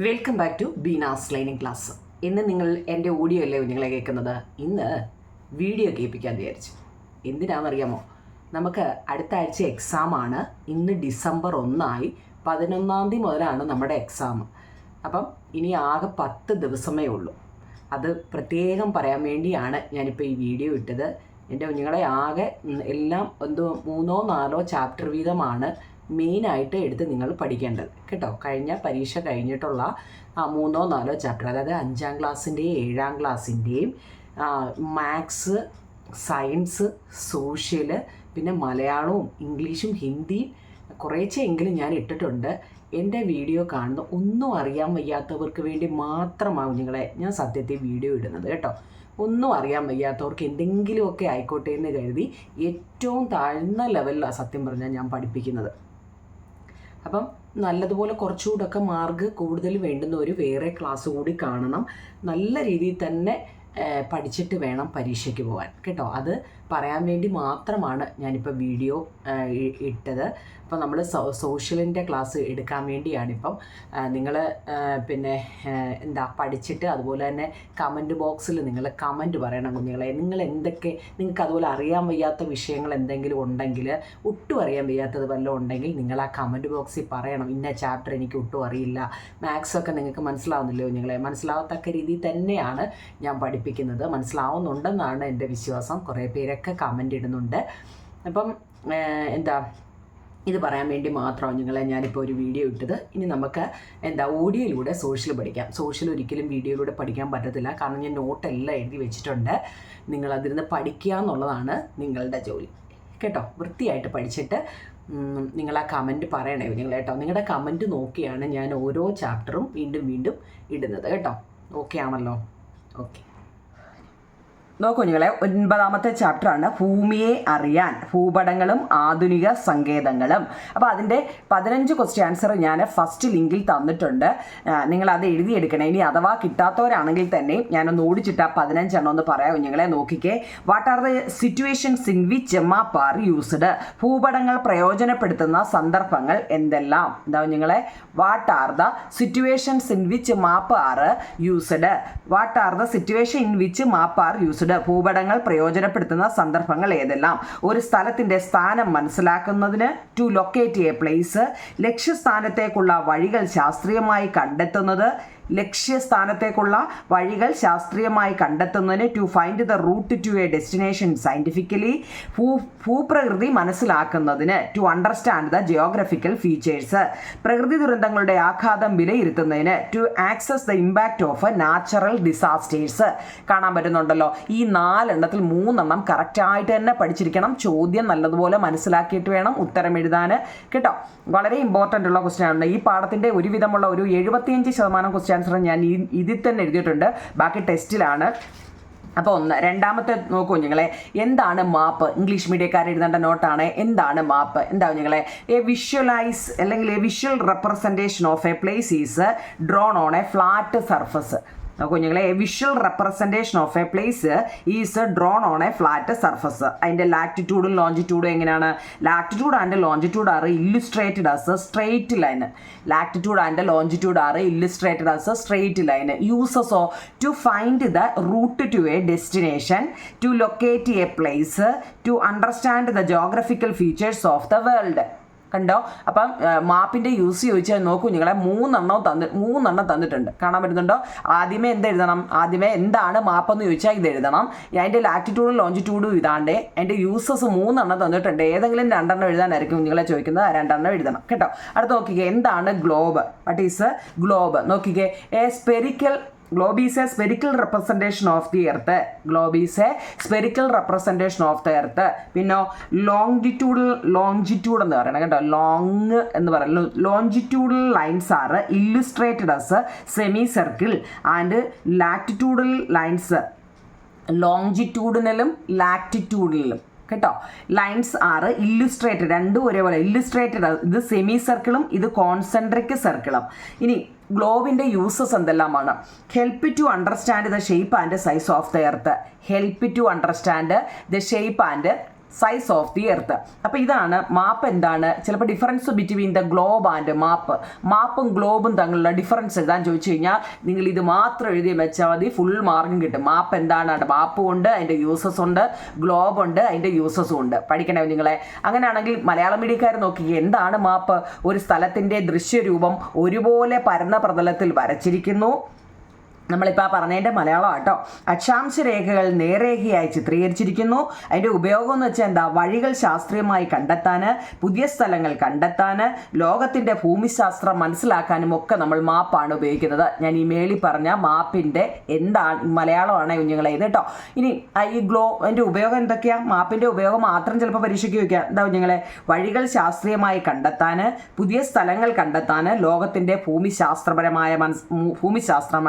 Welcome back to Beena's learning class. ഇന്ന് നിങ്ങൾ എൻ്റെ ഓഡിയോ അല്ലേ നിങ്ങളെ കേൾക്കുന്നത്. ഇന്ന് വീഡിയോ കേൾപ്പിക്കാൻ വിചാരിച്ചു. എന്തിനാണെന്നറിയാമോ? നമുക്ക് അടുത്ത ആഴ്ച എക്സാമാണ്. ഇന്ന് ഡിസംബർ 1 11 തീയതി മുതലാണ് നമ്മുടെ എക്സാം. അപ്പം ഇനി ആകെ 10 ദിവസമേ ഉള്ളൂ. അത് പ്രത്യേകം പറയാൻ വേണ്ടിയാണ് ഞാനിപ്പോൾ ഈ വീഡിയോ ഇട്ടത്. എൻ്റെ കുഞ്ഞുങ്ങളെ ആകെ എല്ലാം 3-4 ചാപ്റ്റർ വീതമാണ് മെയിനായിട്ട് എടുത്ത് നിങ്ങൾ പഠിക്കേണ്ടത് കേട്ടോ. കഴിഞ്ഞ പരീക്ഷ കഴിഞ്ഞിട്ടുള്ള 3-4 ചാപ്റ്റർ, അതായത് 5ാം ക്ലാസ്സിൻ്റെയും 7ാം ക്ലാസ്സിൻ്റെയും മാത്സ്, സയൻസ്, സോഷ്യൽ, പിന്നെ മലയാളവും ഇംഗ്ലീഷും ഹിന്ദിയും കുറേച്ചെങ്കിലും ഞാൻ ഇട്ടിട്ടുണ്ട്. എൻ്റെ വീഡിയോ കാണുന്ന ഒന്നും അറിയാൻ വയ്യാത്തവർക്ക് വേണ്ടി മാത്രമാണ് കുഞ്ഞുങ്ങളെ ഞാൻ സത്യത്തിൽ വീഡിയോ ഇടുന്നത് കേട്ടോ. ഒന്നും അറിയാൻ വയ്യാത്തവർക്ക് എന്തെങ്കിലുമൊക്കെ ആയിക്കോട്ടെ എന്ന് കരുതി ഏറ്റവും താഴ്ന്ന ലെവലിലാണ് സത്യം പറഞ്ഞാൽ ഞാൻ പഠിപ്പിക്കുന്നത്. അപ്പം നല്ലതുപോലെ കുറച്ചുകൂടെയൊക്കെ മാർക്ക് കൂടുതൽ വേണ്ടുന്നവർ വേറെ ക്ലാസ് കൂടി കാണണം. നല്ല രീതിയിൽ തന്നെ പഠിച്ചിട്ട് വേണം പരീക്ഷയ്ക്ക് പോകാൻ കേട്ടോ. അത് പറയാൻ വേണ്ടി മാത്രമാണ് ഞാനിപ്പോൾ വീഡിയോ ഇട്ടത്. അപ്പോൾ നമ്മൾ സോഷ്യലിൻ്റെ ക്ലാസ് എടുക്കാൻ വേണ്ടിയാണിപ്പം. നിങ്ങൾ പിന്നെ പഠിച്ചിട്ട് അതുപോലെ തന്നെ കമൻറ്റ് ബോക്സിൽ നിങ്ങൾ കമൻറ്റ് പറയണം കുഞ്ഞുങ്ങളെ. നിങ്ങൾക്ക് അതുപോലെ അറിയാൻ വയ്യാത്ത വിഷയങ്ങൾ എന്തെങ്കിലും ഉണ്ടെങ്കിൽ, ഒട്ടും അറിയാൻ വയ്യാത്തത് വല്ലതും ഉണ്ടെങ്കിൽ നിങ്ങൾ ആ കമൻറ്റ് ബോക്സിൽ പറയണം. ഇന്ന ചാപ്റ്റർ എനിക്ക് ഒട്ടും അറിയില്ല, മാത്സൊക്കെ നിങ്ങൾക്ക് മനസ്സിലാവുന്നില്ലയോ കുഞ്ഞുങ്ങളെ? മനസ്സിലാവത്തക്ക രീതിയിൽ തന്നെയാണ് ഞാൻ പഠിപ്പിക്കുന്നത്. മനസ്സിലാവുന്നുണ്ടെന്നാണ് എൻ്റെ വിശ്വാസം. കുറേ പേരൊക്കെ കമൻ്റ് ഇടുന്നുണ്ട്. അപ്പം ഇത് പറയാൻ വേണ്ടി മാത്രമാണ് നിങ്ങളെ ഞാനിപ്പോൾ ഒരു വീഡിയോ ഇട്ടത്. ഇനി നമുക്ക് ഓഡിയോയിലൂടെ സോഷ്യൽ പഠിക്കാം. സോഷ്യൽ ഒരിക്കലും വീഡിയോയിലൂടെ പഠിക്കാൻ പറ്റത്തില്ല, കാരണം ഞാൻ നോട്ടെല്ലാം എഴുതി വെച്ചിട്ടുണ്ട്. നിങ്ങളതിരുന്ന് പഠിക്കുക എന്നുള്ളതാണ് നിങ്ങളുടെ ജോലി കേട്ടോ. വൃത്തിയായിട്ട് പഠിച്ചിട്ട് നിങ്ങൾ ആ കമൻറ്റ് പറയണേ നിങ്ങൾ കേട്ടോ. നിങ്ങളുടെ കമൻറ്റ് നോക്കിയാണ് ഞാൻ ഓരോ ചാപ്റ്ററും വീണ്ടും ഇടുന്നത് കേട്ടോ. ഓക്കെ ആണല്ലോ? ഓക്കെ, നോക്കൂ കുഞ്ഞുങ്ങളെ, 9ാമത്തെ ചാപ്റ്ററാണ് ഭൂമിയെ അറിയാൻ, ഭൂപടങ്ങളും ആധുനിക സങ്കേതങ്ങളും. അപ്പോൾ അതിൻ്റെ 15 ക്വസ്റ്റ്യൻ ആൻസർ ഞാൻ ഫസ്റ്റ് ലിങ്കിൽ തന്നിട്ടുണ്ട്. നിങ്ങളത് എഴുതിയെടുക്കണേ. ഇനി അഥവാ കിട്ടാത്തവരാണെങ്കിൽ തന്നെ ഞാനൊന്ന് ഓടിച്ചിട്ട് 15 എണ്ണം ഒന്ന് പറയാം കുഞ്ഞുങ്ങളെ. നോക്കിക്കേ. What are the situations in which map are used? ഭൂപടങ്ങൾ പ്രയോജനപ്പെടുത്തുന്ന സന്ദർഭങ്ങൾ എന്തെല്ലാം? കുഞ്ഞുങ്ങളെ, what are the situations in which map are used? What are the situation in which map are used? ഭൂപടങ്ങൾ പ്രയോജനപ്പെടുത്തുന്ന സന്ദർഭങ്ങൾ ഏതെല്ലാം? ഒരു സ്ഥലത്തിന്റെ സ്ഥാനം മനസ്സിലാക്കുന്നതിന്, ടു ലൊക്കേറ്റ് എ പ്ലേസ്, ലക്ഷ്യസ്ഥാനത്തേക്കുള്ള വഴികൾ ശാസ്ത്രീയമായി കണ്ടെത്തുന്നത്, ലക്ഷ്യസ്ഥാനത്തേക്കുള്ള വഴികൾ ശാസ്ത്രീയമായി കണ്ടെത്തുന്നതിന്, to find the route to a destination scientifically, ഭൂപ്രകൃതി മനസ്സിലാക്കുന്നതിന്, to understand the geographical features, പ്രകൃതി ദുരന്തങ്ങളുടെ ആഘാതം വിലയിരുത്തുന്നതിന്, to access the impact of natural disasters. കാണാൻ പറ്റുന്നുണ്ടല്ലോ. ഈ 4 എണ്ണത്തിൽ 3 എണ്ണം കറക്റ്റായിട്ട് തന്നെ പഠിച്ചിരിക്കണം. ചോദ്യം നല്ലതുപോലെ മനസ്സിലാക്കിയിട്ട് വേണം ഉത്തരം എഴുതാൻ കേട്ടോ. വളരെ ഇമ്പോർട്ടൻ്റ് ഉള്ള ക്വസ്റ്റ്യൻ ആണ്. ഈ പാഠത്തിൻ്റെ ഒരുവിധമുള്ള ഒരു 75% ക്വസ്റ്റ്യൻ ആൻസർ ഞാൻ ഇതിൽ തന്നെ എഴുതിയിട്ടുണ്ട്. ബാക്കി ടെസ്റ്റിലാണ്. അപ്പോൾ 2ാമത്തെ നോക്കൂ കുഞ്ഞുങ്ങളെ. എന്താണ് മാപ്പ്? ഇംഗ്ലീഷ് മീഡിയക്കാർ എഴുതേണ്ട നോട്ടാണ്. എന്താണ് മാപ്പ്? കുഞ്ഞുങ്ങളെ? എ വിഷ്വലൈസ് അല്ലെങ്കിൽ a visual representation of a place is drawn on a flat surface. കുഞ്ഞുങ്ങളെ, a visual representation of a place is drawn on a flat surface. അതിൻ്റെ ലാറ്റിറ്റ്യൂഡും ലോഞ്ചിറ്റ്യൂഡും എങ്ങനെയാണ്? Latitude and longitude are illustrated as straight line. Latitude and longitude are illustrated as straight line. Uses to find the route to a destination, to locate a place, to understand the geographical features of the world. കണ്ടോ? അപ്പം മാപ്പിൻ്റെ use ചോദിച്ചാൽ നോക്കൂ നിങ്ങളെ, 3 എണ്ണം തന്നിട്ടുണ്ട്. കാണാൻ പറ്റുന്നുണ്ടോ? ആദ്യമേ എഴുതണം? ആദ്യമേ എന്താണ് മാപ്പെന്ന് ചോദിച്ചാൽ ഇത് എഴുതണം. അതിൻ്റെ ലാറ്റിറ്റ്യൂഡും ലോഞ്ചിറ്റ്യൂഡും ഇതാണ്ട്. അതിൻ്റെ യൂസസ് 3 എണ്ണം തന്നിട്ടുണ്ട്. ഏതെങ്കിലും 2 എണ്ണം എഴുതാനായിരിക്കും നിങ്ങളെ ചോദിക്കുന്നത്. 2 എണ്ണം എഴുതണം കേട്ടോ. അടുത്ത് നോക്കിക്കേ. എന്താണ് ഗ്ലോബ്? What is globe? നോക്കിക്കേ. Globe is a spherical representation of the earth. Globe is a spherical representation of the earth. പിന്നെ ലോഞ്ചിറ്റ്യൂഡ് എന്ന് പറയണം കേട്ടോ. ലോങ് എന്ന് പറയുന്നത് longitudinal lines are illustrated as semi circle and latitudinal lines ലോഞ്ചിറ്റ്യൂഡിനലും ലാറ്റിറ്റ്യൂഡിനലും കേട്ടോ. ലൈൻസ് ആർ ഇല്ലുസ്ട്രേറ്റഡ്, രണ്ടും ഒരേപോലെ ഇല്ലുസ്ട്രേറ്റഡ്. ഇത് സെമി സർക്കിളും ഇത് കോൺസെൻട്രിക് സർക്കിളും. ഇനി ഗ്ലോബിൻ്റെ യൂസസ് എന്തെല്ലാമാണ്? Help to understand the shape and size of the earth. Help to understand the shape and size of the earth. അപ്പോൾ ഇതാണ് മാപ്പ്. എന്താണ് ചിലപ്പോൾ difference between the globe and map, മാപ്പും ഗ്ലോബും തമ്മിലുള്ള ഡിഫറൻസ് എഴുതാൻ ചോദിച്ചു കഴിഞ്ഞാൽ നിങ്ങൾ ഇത് മാത്രം എഴുതി വെച്ചാൽ മതി, ഫുൾ മാർക്കും കിട്ടും. മാപ്പ് എന്താണ്? മാപ്പും ഉണ്ട്, അതിൻ്റെ യൂസസ് ഉണ്ട്, ഗ്ലോബ് ഉണ്ട്, അതിൻ്റെ യൂസസും ഉണ്ട്. പഠിക്കണേ നിങ്ങളെ. അങ്ങനെയാണെങ്കിൽ മലയാളം മീഡിയക്കാർ നോക്കി എന്താണ് മാപ്പ്? ഒരു സ്ഥലത്തിൻ്റെ ദൃശ്യരൂപം ഒരുപോലെ പരന്ന പ്രതലത്തിൽ വരച്ചിരിക്കുന്നു. നമ്മളിപ്പോൾ പറഞ്ഞതിൻ്റെ മലയാളം കേട്ടോ. അക്ഷാംശ രേഖകൾ നേർരേഖയായി ചിത്രീകരിച്ചിരിക്കുന്നു. അതിൻ്റെ ഉപയോഗം എന്ന് വെച്ചാൽ എന്താ? വഴികൾ ശാസ്ത്രീയമായി കണ്ടെത്താൻ, പുതിയ സ്ഥലങ്ങൾ കണ്ടെത്താൻ, ലോകത്തിൻ്റെ ഭൂമിശാസ്ത്രം മനസ്സിലാക്കാനും ഒക്കെ നമ്മൾ മാപ്പാണ് ഉപയോഗിക്കുന്നത്. ഞാൻ ഈ മേളിൽ പറഞ്ഞ മാപ്പിൻ്റെ എന്താണ് മലയാളമാണ് കുഞ്ഞുങ്ങളെ ഇത് കേട്ടോ. ഇനി ഈ അതിൻ്റെ ഉപയോഗം എന്തൊക്കെയാണ്? മാപ്പിൻ്റെ ഉപയോഗം മാത്രം ചിലപ്പോൾ പരീക്ഷയ്ക്ക് വയ്ക്കാം. എന്താ കുഞ്ഞുങ്ങളെ? വഴികൾ ശാസ്ത്രീയമായി കണ്ടെത്താൻ, പുതിയ സ്ഥലങ്ങൾ കണ്ടെത്താൻ, ലോകത്തിൻ്റെ ഭൂമിശാസ്ത്രം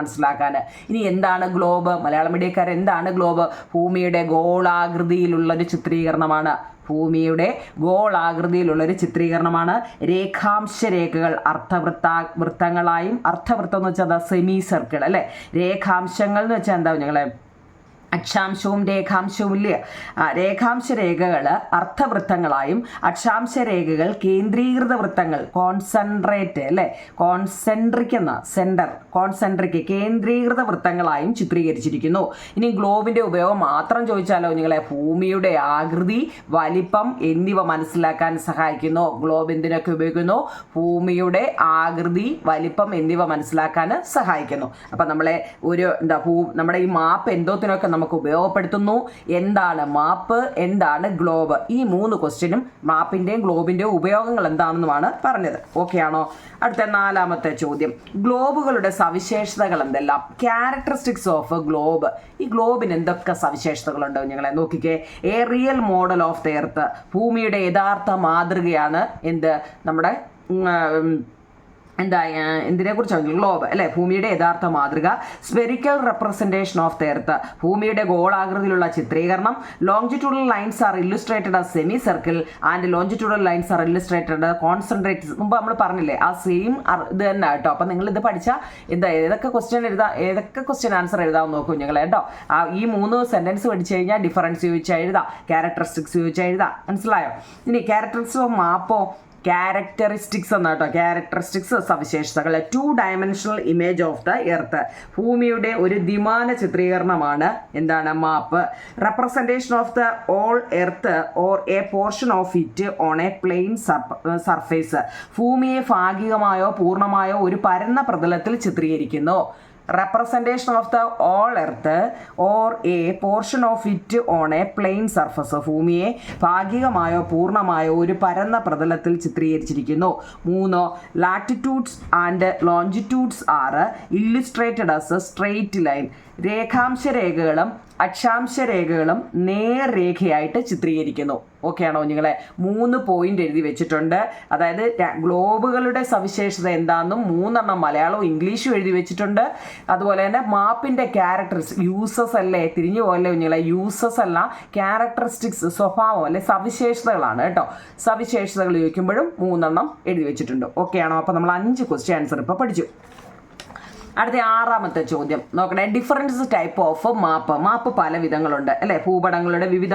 മനസ്സിലാക്കാൻ. ഇനി എന്താണ് ഗ്ലോബ്? മലയാളം മീഡിയക്കാർ എന്താണ് ഗ്ലോബ്? ഭൂമിയുടെ ഗോളാകൃതിയിലുള്ളൊരു ചിത്രീകരണമാണ്. ഭൂമിയുടെ ഗോളാകൃതിയിലുള്ളൊരു ചിത്രീകരണമാണ്. രേഖാംശ രേഖകൾ വൃത്തങ്ങളായും, അർത്ഥവൃത്തം എന്ന് വെച്ചാൽ സെമി സർക്കിൾ അല്ലേ. രേഖാംശങ്ങൾ എന്ന് വെച്ചാൽ എന്താ ഞങ്ങളെ? അക്ഷാംശവും രേഖാംശവും ഇല്ല. രേഖാംശ രേഖകൾ അർത്ഥവൃത്തങ്ങളായും, അക്ഷാംശ രേഖകൾ കേന്ദ്രീകൃത വൃത്തങ്ങൾ, കോൺസെൻട്രേറ്റ് അല്ലേ, കോൺസെൻട്രിക് കേന്ദ്രീകൃത വൃത്തങ്ങളായും ചിത്രീകരിച്ചിരിക്കുന്നു. ഇനി ഗ്ലോബിൻ്റെ ഉപയോഗം മാത്രം ചോദിച്ചാലോ നിങ്ങളെ? ഭൂമിയുടെ ആകൃതി, വലിപ്പം എന്നിവ മനസ്സിലാക്കാൻ സഹായിക്കുന്നു. ഗ്ലോബ് എന്തിനൊക്കെ ഉപയോഗിക്കുന്നു? ഭൂമിയുടെ ആകൃതി, വലിപ്പം എന്നിവ മനസ്സിലാക്കാൻ സഹായിക്കുന്നു. അപ്പം നമ്മളെ നമ്മുടെ ഈ മാപ്പ് എന്തോത്തിനൊക്കെ നമുക്ക് ഉപയോഗപ്പെടുത്തുന്നു. എന്താണ് മാപ്പ്? എന്താണ് ഗ്ലോബ്? ഈ 3 ക്വസ്റ്റ്യനും മാപ്പിൻ്റെയും ഗ്ലോബിൻ്റെയും ഉപയോഗങ്ങൾ എന്താണെന്നുമാണ് പറഞ്ഞത്. ഓക്കെ ആണോ? അടുത്ത 4ാമത്തെ ചോദ്യം, ഗ്ലോബുകളുടെ സവിശേഷതകൾ എന്തെല്ലാം? Characteristics of globe. ഈ ഗ്ലോബിന് എന്തൊക്കെ സവിശേഷതകളുണ്ടോ ഞങ്ങളെ നോക്കിക്കേ. A real model of the earth, ഭൂമിയുടെ യഥാർത്ഥ മാതൃകയാണ് എന്ത്? നമ്മുടെ എന്തിനെ കുറിച്ചാണ്? ഗ്ലോബ് അല്ലേ, ഭൂമിയുടെ യഥാർത്ഥ മാതൃക. Spherical representation of the earth, ഭൂമിയുടെ ഗോളാകൃതിയിലുള്ള ചിത്രീകരണം. Longitudinal lines are illustrated as semi circle and longitudinal lines are illustrated concentrate. മുമ്പ് നമ്മൾ പറഞ്ഞില്ലേ ആ സെയിം ഇത് തന്നെ കേട്ടോ. അപ്പം നിങ്ങൾ ഇത് പഠിച്ചാൽ ഏതൊക്കെ ക്വസ്റ്റ്യൻ ആൻസർ എഴുതാമെന്ന് നോക്കും ഞങ്ങൾ കേട്ടോ. ഈ 3 സെൻറ്റൻസ് പഠിച്ചു കഴിഞ്ഞാൽ ഡിഫറൻസ് ചോദിച്ചാൽ എഴുതാം, ക്യാരക്ടറിസ്റ്റിക്സ് ചോദിച്ചാൽ എഴുതാം. മനസ്സിലായോ? ഇനി ക്യാരക്ടറിസ്റ്റിക്സ് ഓഫ് മാപ്പോ? ക്യാരക്ടറിസ്റ്റിക്സ് എന്നാട്ടോ. ക്യാരക്ടറിസ്റ്റിക്സ് സവിശേഷതകൾ. 2 dimensional image of the earth, ഭൂമിയുടെ ഒരു ദ്വിമാന ചിത്രീകരണമാണ് എന്താണ്? Map. Representation of the all earth or a portion of it on a plane surface, ഭൂമിയെ ഭാഗികമായോ പൂർണ്ണമായോ ഒരു പരന്ന പ്രതലത്തിൽ ചിത്രീകരിക്കുന്നു. representation of the all earth or a portion of it on a plane surface. ഭൂമിയെ ഭാഗികമായോ പൂർണ്ണമായോ ഒരു പരന്ന പ്രതലത്തിൽ ചിത്രീകരിച്ചിരിക്കുന്നു. 3 latitudes and longitudes are illustrated as a straight line. രേഖാംശ രേഖകളും അക്ഷാംശ രേഖകളും നേർരേഖയായിട്ട് ചിത്രീകരിക്കുന്നു. ഓക്കെ ആണോ നിങ്ങളെ? 3 പോയിന്റ് എഴുതി വെച്ചിട്ടുണ്ട്. അതായത് ഗ്ലോബുകളുടെ സവിശേഷത എന്താണെന്നും 3 മലയാളവും ഇംഗ്ലീഷും എഴുതി വെച്ചിട്ടുണ്ട്. അതുപോലെ തന്നെ മാപ്പിൻ്റെ യൂസസ് അല്ലേ, തിരിഞ്ഞു പോലെ നിങ്ങളെ യൂസസ് അല്ല, ക്യാരക്ടറിസ്റ്റിക്സ് സ്വഭാവം അല്ലെ, സവിശേഷതകളാണ് കേട്ടോ. സവിശേഷതകൾ ചോദിക്കുമ്പോഴും 3 എഴുതി വെച്ചിട്ടുണ്ട്. ഓക്കെ ആണോ? അപ്പോൾ നമ്മൾ 5 ക്വസ്റ്റ്യൻ ആൻസർ ഇപ്പോൾ പഠിച്ചു. അടുത്ത 6ാമത്തെ ചോദ്യം നോക്കണേ. ഡിഫറൻസ് ടൈപ്പ് ഓഫ് മാപ്പ്. മാപ്പ് പല വിധങ്ങളുണ്ട് അല്ലേ. ഭൂപടങ്ങളുടെ വിവിധ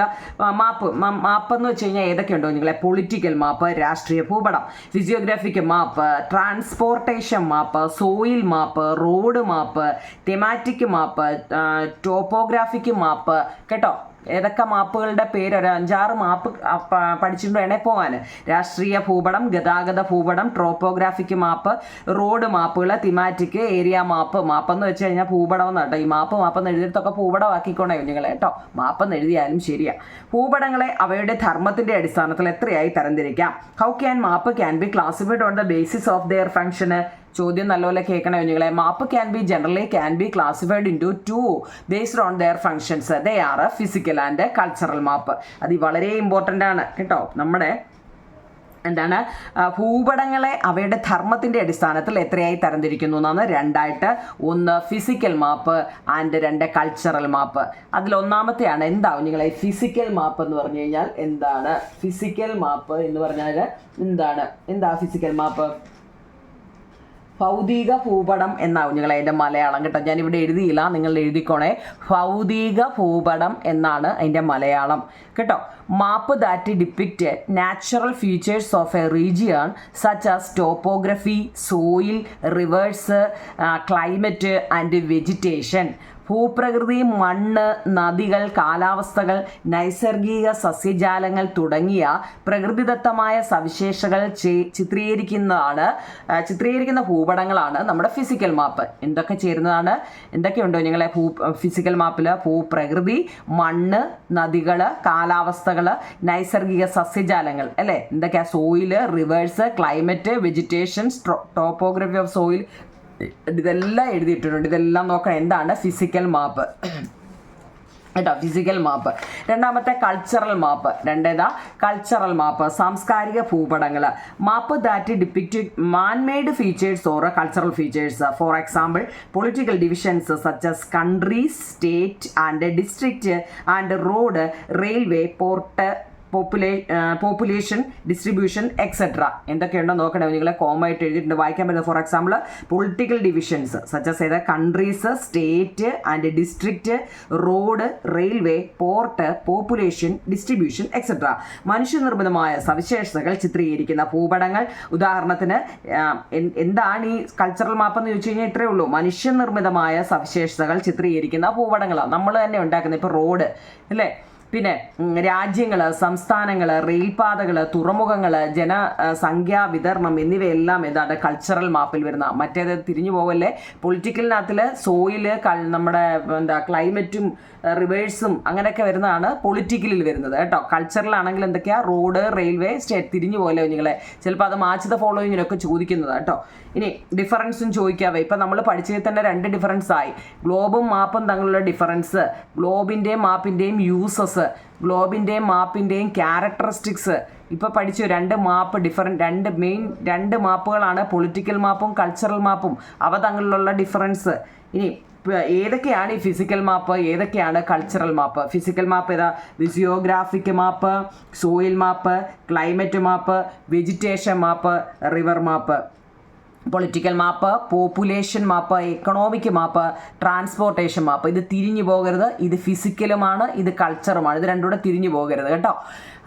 മാപ്പ് എന്ന് വെച്ച് കഴിഞ്ഞാൽ ഏതൊക്കെയുണ്ടോ നിങ്ങളെ? പൊളിറ്റിക്കൽ മാപ്പ്, രാഷ്ട്രീയ ഭൂപടം. ഫിസിയോഗ്രാഫിക് മാപ്പ്, ട്രാൻസ്പോർട്ടേഷൻ മാപ്പ്, സോയിൽ മാപ്പ്, റോഡ് മാപ്പ്, തെമാറ്റിക് മാപ്പ്, ടോപ്പോഗ്രാഫിക് മാപ്പ് കേട്ടോ. ഏതൊക്കെ മാപ്പുകളുടെ പേര്? ഒരു 5-6 മാപ്പ് പഠിച്ചിട്ട് വേണേ പോകാൻ. രാഷ്ട്രീയ ഭൂപടം, ഗതാഗത ഭൂപടം, ട്രോപ്പോഗ്രാഫിക് മാപ്പ്, റോഡ് മാപ്പുകൾ, തിമാറ്റിക്, ഏരിയ മാപ്പ്. മാപ്പെന്ന് വെച്ച് കഴിഞ്ഞാൽ ഭൂപടം എന്ന് കേട്ടോ. ഈ മാപ്പെന്ന് എഴുതിയിട്ടൊക്കെ ഭൂപടമാക്കിക്കൊണ്ടേ കുഞ്ഞുങ്ങളെ കേട്ടോ. മാപ്പെന്ന് എഴുതിയാലും ശരിയാ. ഭൂപടങ്ങളെ അവയുടെ ധർമ്മത്തിൻ്റെ അടിസ്ഥാനത്തിൽ എത്രയായി തരംതിരിക്കാം? How can map can be classified on the basis of their function? ചോദ്യം നല്ലപോലെ കേൾക്കണേ കുഞ്ഞുങ്ങളെ. Map can be classified into 2 based on their functions. They are physical and cultural map. അത് വളരെ ഇമ്പോർട്ടൻ്റ് ആണ് കേട്ടോ. നമ്മുടെ എന്താണ് ഭൂപടങ്ങളെ അവയുടെ ധർമ്മത്തിൻ്റെ അടിസ്ഥാനത്തിൽ എത്രയായി തരംതിരിക്കുന്നു എന്നാണ് 2ആയിട്ട്. 1 ഫിസിക്കൽ മാപ്പ് ആൻഡ് 2 കൾച്ചറൽ മാപ്പ്. അതിലൊന്നാമത്തെയാണ് എന്താവും നിങ്ങളെ ഫിസിക്കൽ മാപ്പ് എന്ന് പറഞ്ഞു കഴിഞ്ഞാൽ എന്താണ്? ഫിസിക്കൽ മാപ്പ് എന്ന് പറഞ്ഞാൽ എന്താ ഫിസിക്കൽ മാപ്പ്? ഭൗതിക ഭൂപടം എന്നാവും ഞങ്ങൾ അതിൻ്റെ മലയാളം കേട്ടോ. ഞാനിവിടെ എഴുതിയില്ല, നിങ്ങൾ എഴുതിക്കോണേ. ഭൗതിക ഭൂപടം എന്നാണ് അതിൻ്റെ മലയാളം കേട്ടോ. Map that depict natural features of a region such as topography, soil, rivers, climate and vegetation. ഭൂപ്രകൃതി, മണ്ണ്, നദികൾ, കാലാവസ്ഥകൾ, നൈസർഗിക സസ്യജാലങ്ങൾ തുടങ്ങിയ പ്രകൃതിദത്തമായ സവിശേഷതകൾ ചിത്രീകരിക്കുന്ന ഭൂപടങ്ങളാണ് നമ്മുടെ ഫിസിക്കൽ മാപ്പ്. എന്തൊക്കെ ചേരുന്നതാണ്? എന്തൊക്കെയുണ്ടോ നിങ്ങളെ ഫിസിക്കൽ മാപ്പിൽ? ഭൂപ്രകൃതി, മണ്ണ്, നദികൾ, കാലാവസ്ഥകൾ, നൈസർഗിക സസ്യജാലങ്ങൾ അല്ലേ? എന്തൊക്കെയാ? Soil, reverse, climate, vegetations, topography of soil, ഇതെല്ലാം എഴുതിയിട്ടുണ്ട്. ഇതെല്ലാം നോക്കണം. എന്താണ് ഫിസിക്കൽ മാപ്പ് കേട്ടോ, ഫിസിക്കൽ മാപ്പ്. രണ്ടാമത്തെ കൾച്ചറൽ മാപ്പ്. കൾച്ചറൽ മാപ്പ്, സാംസ്കാരിക ഭൂപടങ്ങൾ. Map that depict manmade features or cultural features. For example political divisions such as countries, state and district and road, railway, port, population distribution etcetera. എന്തൊക്കെയുണ്ടോ നോക്കണേ. നിങ്ങളെ കോമായിട്ട് എഴുതിയിട്ടുണ്ട്, വായിക്കാൻ പറ്റുന്നത്. For example political divisions such as ഏതാ? Countries, state and district, road, railway, port, population distribution etcetera. മനുഷ്യനിർമ്മിതമായ സവിശേഷതകൾ ചിത്രീകരിക്കുന്ന ഭൂപടങ്ങൾ. ഉദാഹരണത്തിന് എന്താണ് ഈ കൾച്ചറൽ മാപ്പ് എന്ന് ചോദിച്ചു കഴിഞ്ഞാൽ ഇത്രയേ ഉള്ളൂ. മനുഷ്യനിർമ്മിതമായ സവിശേഷതകൾ ചിത്രീകരിക്കുന്ന ഭൂപടങ്ങളാണ് നമ്മൾ തന്നെ ഉണ്ടാക്കുന്നത്. ഇപ്പോൾ റോഡ് അല്ലേ, പിന്നെ രാജ്യങ്ങൾ, സംസ്ഥാനങ്ങൾ, റെയിൽപാതകൾ, തുറമുഖങ്ങൾ, ജനസംഖ്യാ വിതരണം എന്നിവയെല്ലാം ഏതാണ്ട് കൾച്ചറൽ മാപ്പിൽ വരുന്ന. മറ്റേത് തിരിഞ്ഞു പോവല്ലേ, പൊളിറ്റിക്കലിനകത്തിൽ സോയില്, നമ്മുടെ ക്ലൈമറ്റും റിവേഴ്സും അങ്ങനെയൊക്കെ വരുന്നതാണ് പൊളിറ്റിക്കലിൽ വരുന്നത് കേട്ടോ. കൾച്ചറലാണെങ്കിൽ എന്തൊക്കെയാ? Road, railway, state. തിരിഞ്ഞു പോലെ നിങ്ങളെ ചിലപ്പോൾ അത് മാച്ച് ദ ഫോളോയിങ്ങിനൊക്കെ ചോദിക്കുന്നത് കേട്ടോ. ഇനി ഡിഫറൻസും ചോദിക്കാവേ. ഇപ്പം നമ്മൾ പഠിച്ചതിൽ തന്നെ 2 ഡിഫറൻസ് ആയി. ഗ്ലോബും മാപ്പും തമ്മിലുള്ള ഡിഫറൻസ്, ഗ്ലോബിൻ്റെയും മാപ്പിൻ്റെയും യൂസസ്, ഗ്ലോബിൻ്റെയും മാപ്പിൻ്റെയും ക്യാരക്ടറിസ്റ്റിക്സ്. ഇപ്പോൾ പഠിച്ചു 2 മാപ്പ് ഡിഫറൻറ്റ്, രണ്ട് മാപ്പുകളാണ് പൊളിറ്റിക്കൽ മാപ്പും കൾച്ചറൽ മാപ്പും. അവ തമ്മിലുള്ള ഡിഫറൻസ്. ഇനി ഏതൊക്കെയാണ് ഈ ഫിസിക്കൽ മാപ്പ്, ഏതൊക്കെയാണ് കൾച്ചറൽ മാപ്പ്? ഫിസിക്കൽ മാപ്പ് ഏതാ? ഫിസിയോഗ്രാഫിക് മാപ്പ്, സോയിൽ മാപ്പ്, ക്ലൈമറ്റ് മാപ്പ്, വെജിറ്റേഷൻ മാപ്പ്, റിവർ മാപ്പ്. പൊളിറ്റിക്കൽ മാപ്പ്, പോപ്പുലേഷൻ മാപ്പ്, എക്കണോമിക് മാപ്പ്, ട്രാൻസ്പോർട്ടേഷൻ മാപ്പ്. ഇത് തിരിഞ്ഞു പോകരുത്. ഇത് ഫിസിക്കലുമാണ്, ഇത് കൾച്ചറുമാണ്. ഇത് രണ്ടും കൂടെ തിരിഞ്ഞു പോകരുത് കേട്ടോ.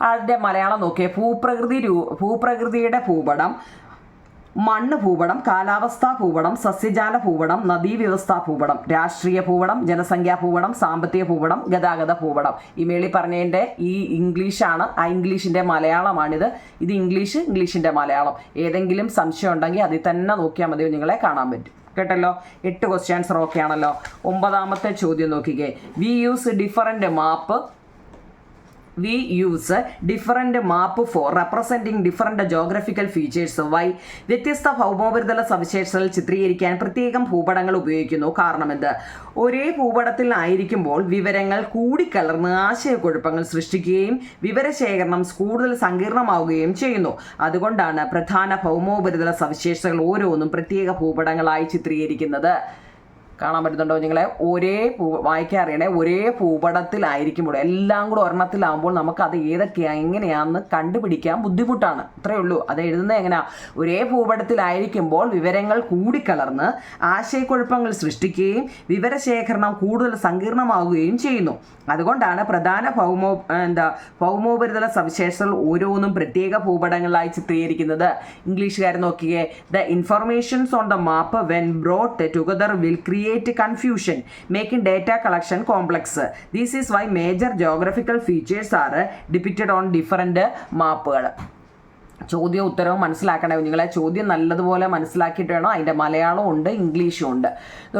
അതിൻ്റെ മലയാളം നോക്കിയേ. ഭൂപ്രകൃതിയുടെ ഭൂപടം, മണ്ണ് ഭൂപടം, കാലാവസ്ഥാ ഭൂപടം, സസ്യജാല ഭൂപടം, നദീവ്യവസ്ഥാ ഭൂപടം, രാഷ്ട്രീയ ഭൂപടം, ജനസംഖ്യാ ഭൂപടം, സാമ്പത്തിക ഭൂപടം, ഗതാഗത ഭൂപടം. ഈ മേളിൽ പറഞ്ഞതിൻ്റെ ഈ ഇംഗ്ലീഷാണ്, ആ ഇംഗ്ലീഷിൻ്റെ മലയാളമാണിത്. ഇത് ഇംഗ്ലീഷിൻ്റെ മലയാളം. ഏതെങ്കിലും സംശയം ഉണ്ടെങ്കിൽ അതിൽ തന്നെ നോക്കിയാൽ മതി, നിങ്ങളെ കാണാൻ പറ്റും കേട്ടല്ലോ. 8 ക്വസ്റ്റ്യൻസ് ഓക്കെ ആണല്ലോ. 9ാമത്തെ ചോദ്യം നോക്കിക്കേ. We use different map for representing different geographical features. Why? വ്യത്യസ്ത ഭൗമോപരിതല സവിശേഷതകൾ ചിത്രീകരിക്കാൻ പ്രത്യേകം ഭൂപടങ്ങൾ ഉപയോഗിക്കുന്നു. കാരണം എന്ത്? ഒരേ ഭൂപടത്തിൽ ആയിരിക്കുമ്പോൾ വിവരങ്ങൾ കൂടിക്കലർന്ന് ആശയക്കുഴപ്പങ്ങൾ സൃഷ്ടിക്കുകയും വിവരശേഖരണം കൂടുതൽ സങ്കീർണമാവുകയും ചെയ്യുന്നു. അതുകൊണ്ടാണ് പ്രധാന ഭൗമോപരിതല സവിശേഷതകൾ ഓരോന്നും പ്രത്യേക ഭൂപടങ്ങളായി ചിത്രീകരിക്കുന്നത്. കാണാൻ പറ്റുന്നുണ്ടോ നിങ്ങളെ? വായിക്കാൻ അറിയണേ. ഒരേ ഭൂപടത്തിലായിരിക്കുമ്പോൾ, എല്ലാം കൂടെ ഒരെണ്ണത്തിലാകുമ്പോൾ നമുക്കത് ഏതൊക്കെയാണ് എങ്ങനെയാണെന്ന് കണ്ടുപിടിക്കാൻ ബുദ്ധിമുട്ടാണ്. അത്രയേ ഉള്ളൂ. അത് എഴുതുന്നത് എങ്ങനെയാ? ഒരേ ഭൂപടത്തിലായിരിക്കുമ്പോൾ വിവരങ്ങൾ കൂടിക്കലർന്ന് ആശയക്കുഴപ്പങ്ങൾ സൃഷ്ടിക്കുകയും വിവരശേഖരണം കൂടുതൽ സങ്കീർണമാവുകയും ചെയ്യുന്നു. അതുകൊണ്ടാണ് പ്രധാന ഭൗമോപരിതല സവിശേഷതകൾ ഓരോന്നും പ്രത്യേക ഭൂപടങ്ങളായി ചിത്രീകരിക്കുന്നത്. ഇംഗ്ലീഷുകാർ നോക്കിയേ. The informations on the map when brought together will create confusion, making data collection complex. This is why major geographical features are depicted on different മാപ്പുകൾ. ചോദ്യം ഉത്തരവും മനസ്സിലാക്കണേ നിങ്ങളെ. ചോദ്യം നല്ലതുപോലെ മനസ്സിലാക്കിയിട്ട് വേണം. അതിൻ്റെ മലയാളവും ഉണ്ട്, ഇംഗ്ലീഷും ഉണ്ട്.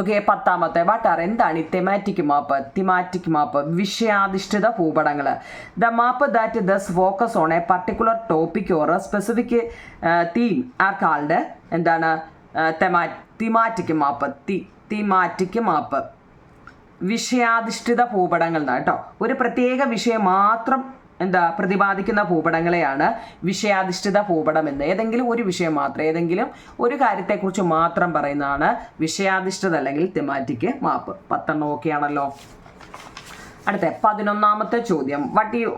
ഓക്കെ. 10ാമത്തെ വാട്ടാർ. എന്താണ് ഈ തെമാറ്റിക് മാപ്പ്? വിഷയാധിഷ്ഠിത ഭൂപടങ്ങൾ. The map that does focus on a particular topic or specific theme are called എന്താണ്? Thematic map. വിഷയാധിഷ്ഠിത ഭൂപടങ്ങൾ എന്നാണ് കേട്ടോ. ഒരു പ്രത്യേക വിഷയം മാത്രം പ്രതിപാദിക്കുന്ന ഭൂപടങ്ങളെയാണ് വിഷയാധിഷ്ഠിത ഭൂപടം എന്ന്. ഏതെങ്കിലും ഒരു വിഷയം മാത്രം, ഏതെങ്കിലും ഒരു കാര്യത്തെക്കുറിച്ച് മാത്രം പറയുന്നതാണ് വിഷയാധിഷ്ഠിത അല്ലെങ്കിൽ തെമാറ്റിക് മാപ്പ്. 10 ഓക്കെ ആണല്ലോ. അടുത്ത 11ാമത്തെ ചോദ്യം.